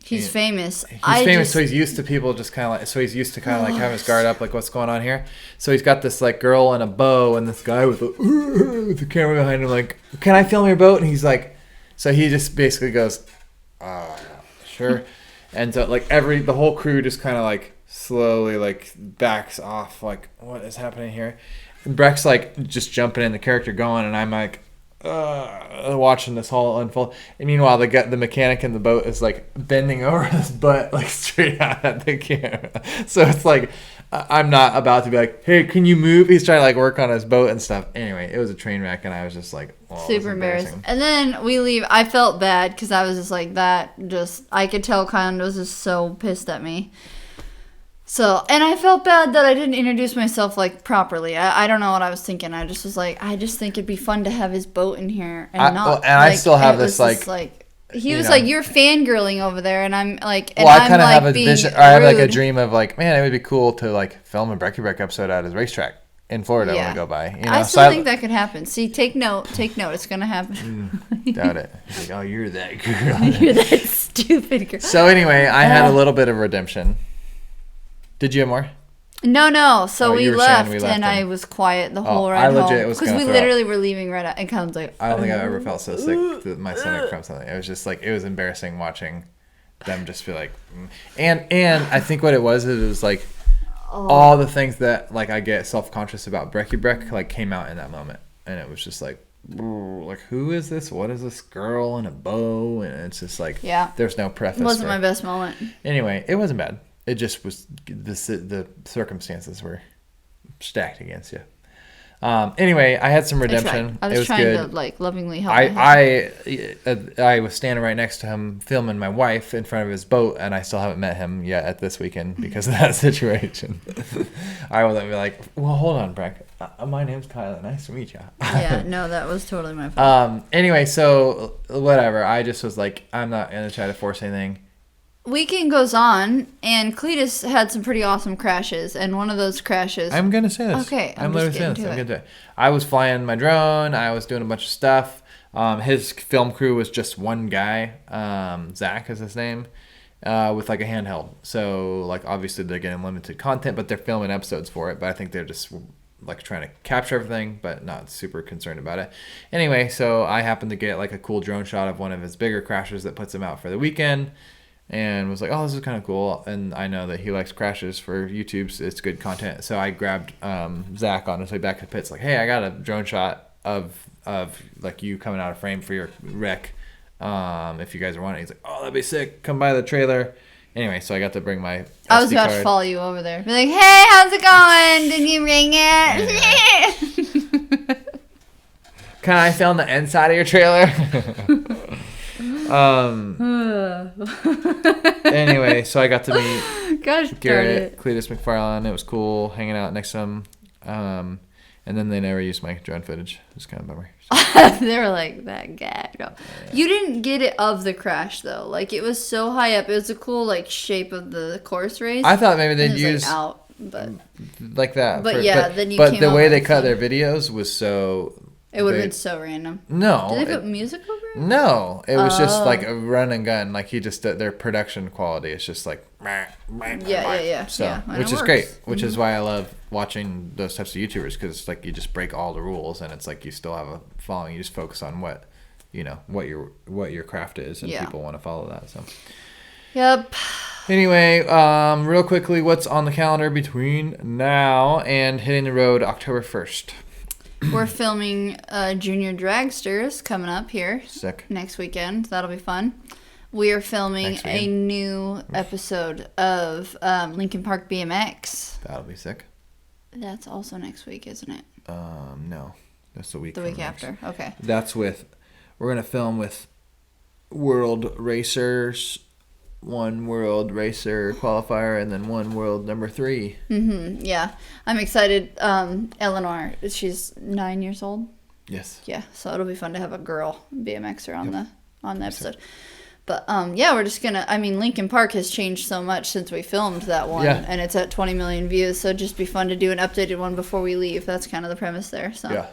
he's famous. So he's used to people just kind of like, so he's used to kind of like having his guard up, like what's going on here. So he's got this like girl in a bow, and this guy with the camera behind him, like, can I film your boat? And he's like, so he just basically goes, sure. And so like the whole crew just kind of like slowly like backs off, like what is happening here? And Breck's like just jumping in the character going, and I'm like, watching this whole unfold. And meanwhile, the mechanic in the boat is like bending over his butt like straight out at the camera. So it's like I'm not about to be like, hey, can you move? He's trying to like work on his boat and stuff. Anyway, it was a train wreck, and I was just like, super embarrassing. And then we leave. I felt bad because I was just like that. I could tell Kylan was just so pissed at me. So, and I felt bad that I didn't introduce myself like properly. I don't know what I was thinking. I just was like, I just think it'd be fun to have his boat in here and I still have this like he was like, you're fangirling over there, and I'm like, and well, I kind of like have a vision. I have like a dream of like, man, it would be cool to like film a Brecky Breck episode at his racetrack in Florida when we go by. You know? I still think that could happen. See, take note. It's gonna happen. Doubt it. He's like, oh, you're that girl. You're that stupid girl. So anyway, I had a little bit of redemption. Did you have more? No. So we left, and I was quiet the whole ride home. Because we literally were leaving right out, and Kylan's like, I don't think I've ever felt so sick to my stomach from something. It was just like, it was embarrassing watching them just be like, and I think what it was like all the things that like I get self-conscious about Brecky Breck like came out in that moment, and it was just like who is this? What is this girl in a bow? And it's just like, there's no preface. It wasn't my best moment. Anyway, it wasn't bad. It just was the circumstances were stacked against you. Anyway, I had some redemption. I was trying to like lovingly help. I was standing right next to him filming my wife in front of his boat, and I still haven't met him yet at this weekend because of that situation. I will be like, well, hold on, Breck. My name's Kylan. Nice to meet you. Yeah, no, that was totally my fault. Anyway, so whatever. I just was like, I'm not gonna try to force anything. Weekend goes on, and Cletus had some pretty awesome crashes, and one of those crashes... I'm going to say this. Okay, I'm literally saying this. I'm going to do it. I was flying my drone. I was doing a bunch of stuff. His film crew was just one guy. Zach is his name, with like a handheld. So, like, obviously they're getting limited content, but they're filming episodes for it. But I think they're just, like, trying to capture everything, but not super concerned about it. Anyway, so I happened to get, like, a cool drone shot of one of his bigger crashes that puts him out for the weekend. And was like, oh, this is kind of cool. And I know that he likes crashes for YouTube, so it's good content. So I grabbed Zach on his way back to the pits, like, hey, I got a drone shot of like you coming out of frame for your wreck. If you guys are wanting. He's like, oh, that'd be sick. Come by the trailer. Anyway, so I got to bring my SD I was about to follow you over there. Be like, hey, how's it going? Did you ring it? Can I film the inside of your trailer? Anyway, so I got to meet Garrett, Cletus McFarlane. It was cool hanging out next to him. And then they never used my drone footage. It was kind of a bummer. They were like, that guy. No. You didn't get it of the crash, though. Like, it was so high up. It was a cool, like, shape of the course race. I thought maybe they'd use... like, out, but... like that. But then you But came the way they with cut their videos was so... It would have been so random. No. Did they put music over it? No. It was just like a run and gun. Like their production quality is just like... Yeah. So, which is great. Which is why I love watching those types of YouTubers, because it's like you just break all the rules and it's like you still have a following. You just focus on what your craft is, and people want to follow that. So. Yep. Anyway, real quickly, what's on the calendar between now and hitting the road October 1st? We're filming Junior Dragsters coming up here. Sick. Next weekend. That'll be fun. We are filming a new episode of Lincoln Park BMX. That'll be sick. That's also next week, isn't it? No. That's the week. The week after. Okay. That's we're going to film with world racers, one world racer qualifier, and then one world number 3. Yeah. I'm excited. Eleanor, she's 9 years old. Yes. Yeah. So it'll be fun to have a girl BMXer on the episode. But we're just gonna. I mean, Lincoln Park has changed so much since we filmed that one, and it's at 20 million views. So it'd just be fun to do an updated one before we leave. That's kind of the premise there. So. Yeah.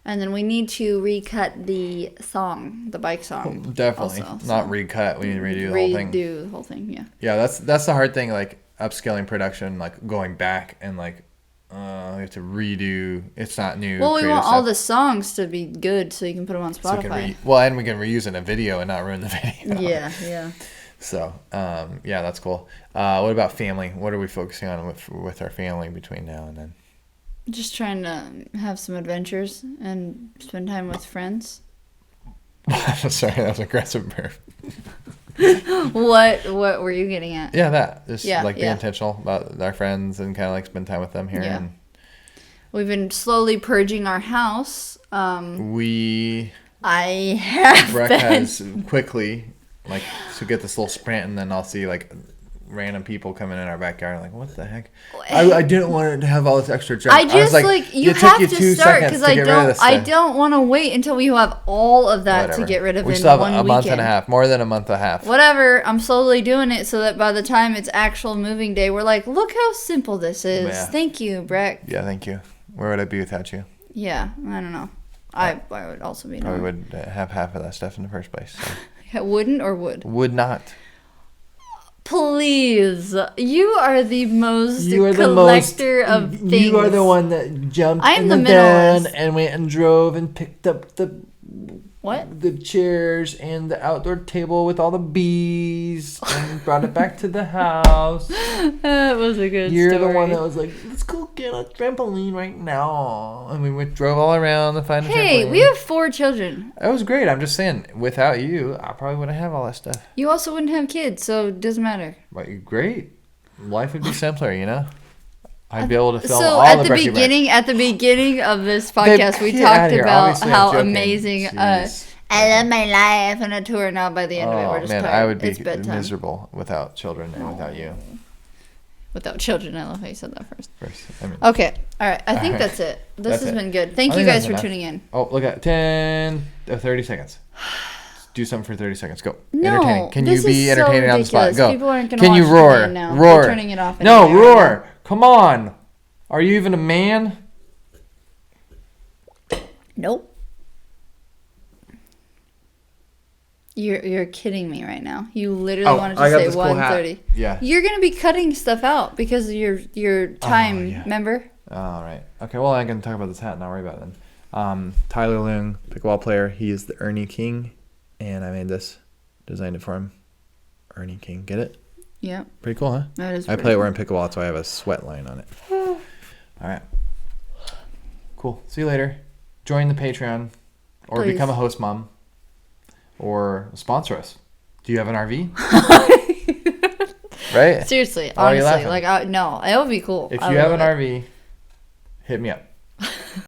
And then we need to recut the song, the bike song. Definitely. Also, Not recut. We need to redo the whole thing. Redo the whole thing, yeah. Yeah, that's the hard thing, like upscaling production, like going back and like we have to redo. It's not new. Well, we want all the songs to be good so you can put them on Spotify. And we can reuse in a video and not ruin the video. Yeah. So, that's cool. What about family? What are we focusing on with our family between now and then? Just trying to have some adventures and spend time with friends. Sorry, that was aggressive burp. What were you getting at? Yeah, that. Just Yeah, like being yeah. intentional about our friends and kind of like spend time with them here. Yeah. And We've been slowly purging our house. we I have Breck been. has quickly like to get this little sprint, and then I'll see like random people coming in our backyard. Like, what the heck? I didn't want it to have all this extra junk. I just was like it you took have you to 2 start seconds because to get rid of this I thing. don't want to wait until we have all of that Whatever. to get rid of We in still have one a weekend. month and a half, more than a month and a half. Whatever. I'm slowly doing it so that by the time it's actual moving day, we're like, look how simple this is. Yeah. Thank you, Breck. Yeah, thank you. Where would I be without you? Yeah, I don't know. I would also be. Probably annoyed. would have half of that stuff in the first place. So. Wouldn't or would? Would not. Please, you are the most You are collector of things. You are the one that jumped I am in the the van minimalist. and went and drove and picked up the chairs and the outdoor table with all the bees and brought it back to the house. That was a good You're story. the one that was like, let's go get a trampoline right now. And we drove all around to find a Hey, trampoline. we have 4 children. That was great. I'm just saying, without you, I probably wouldn't have all that stuff. You also wouldn't have kids, so it doesn't matter. But great. Life would be simpler, you know? I'd be able to film So all at the the Brecky Breck. beginning of this podcast, we Get talked outta here. about Obviously, I'm how joking. amazing Jeez. I love my life and a tour. Now by the end of it, Oh we're just man, tired. I would be It's bedtime. miserable without children and without you. Without children. I love how you said that first. I mean, Okay, all right. I think All right. that's it. This That's has it. been good. Thank I you think guys that's for enough. tuning in. Oh, look at 30 seconds. Do something for 30 seconds. Go. No, Entertaining. Can this you be is so entertaining on the spot? ridiculous. Go. People aren't gonna Can you watch roar? TV now. Roar. They're turning it off No, anyway right roar. Come on. Are you even a man? Nope. You're kidding me right now. You literally wanted to say 1:30. Yeah. You're gonna be cutting stuff out because of your time. yeah. Remember? All right. Okay. Well, I can talk about this hat. Not worry about it then. Tyler Leung, pickleball player. He is the Ernie King, and I made this, designed it for him. Ernie King. Get it? Yeah. Pretty cool, huh? That is. I play it wearing pickleball. That's why I have a sweat line on it. All right. Cool. See you later. Join the Patreon, or Please. become a host mom, or sponsor us. Do you have an RV? Right? Seriously, Why are you honestly, laughing? no, it would be cool. If I you have love an it. RV, hit me up.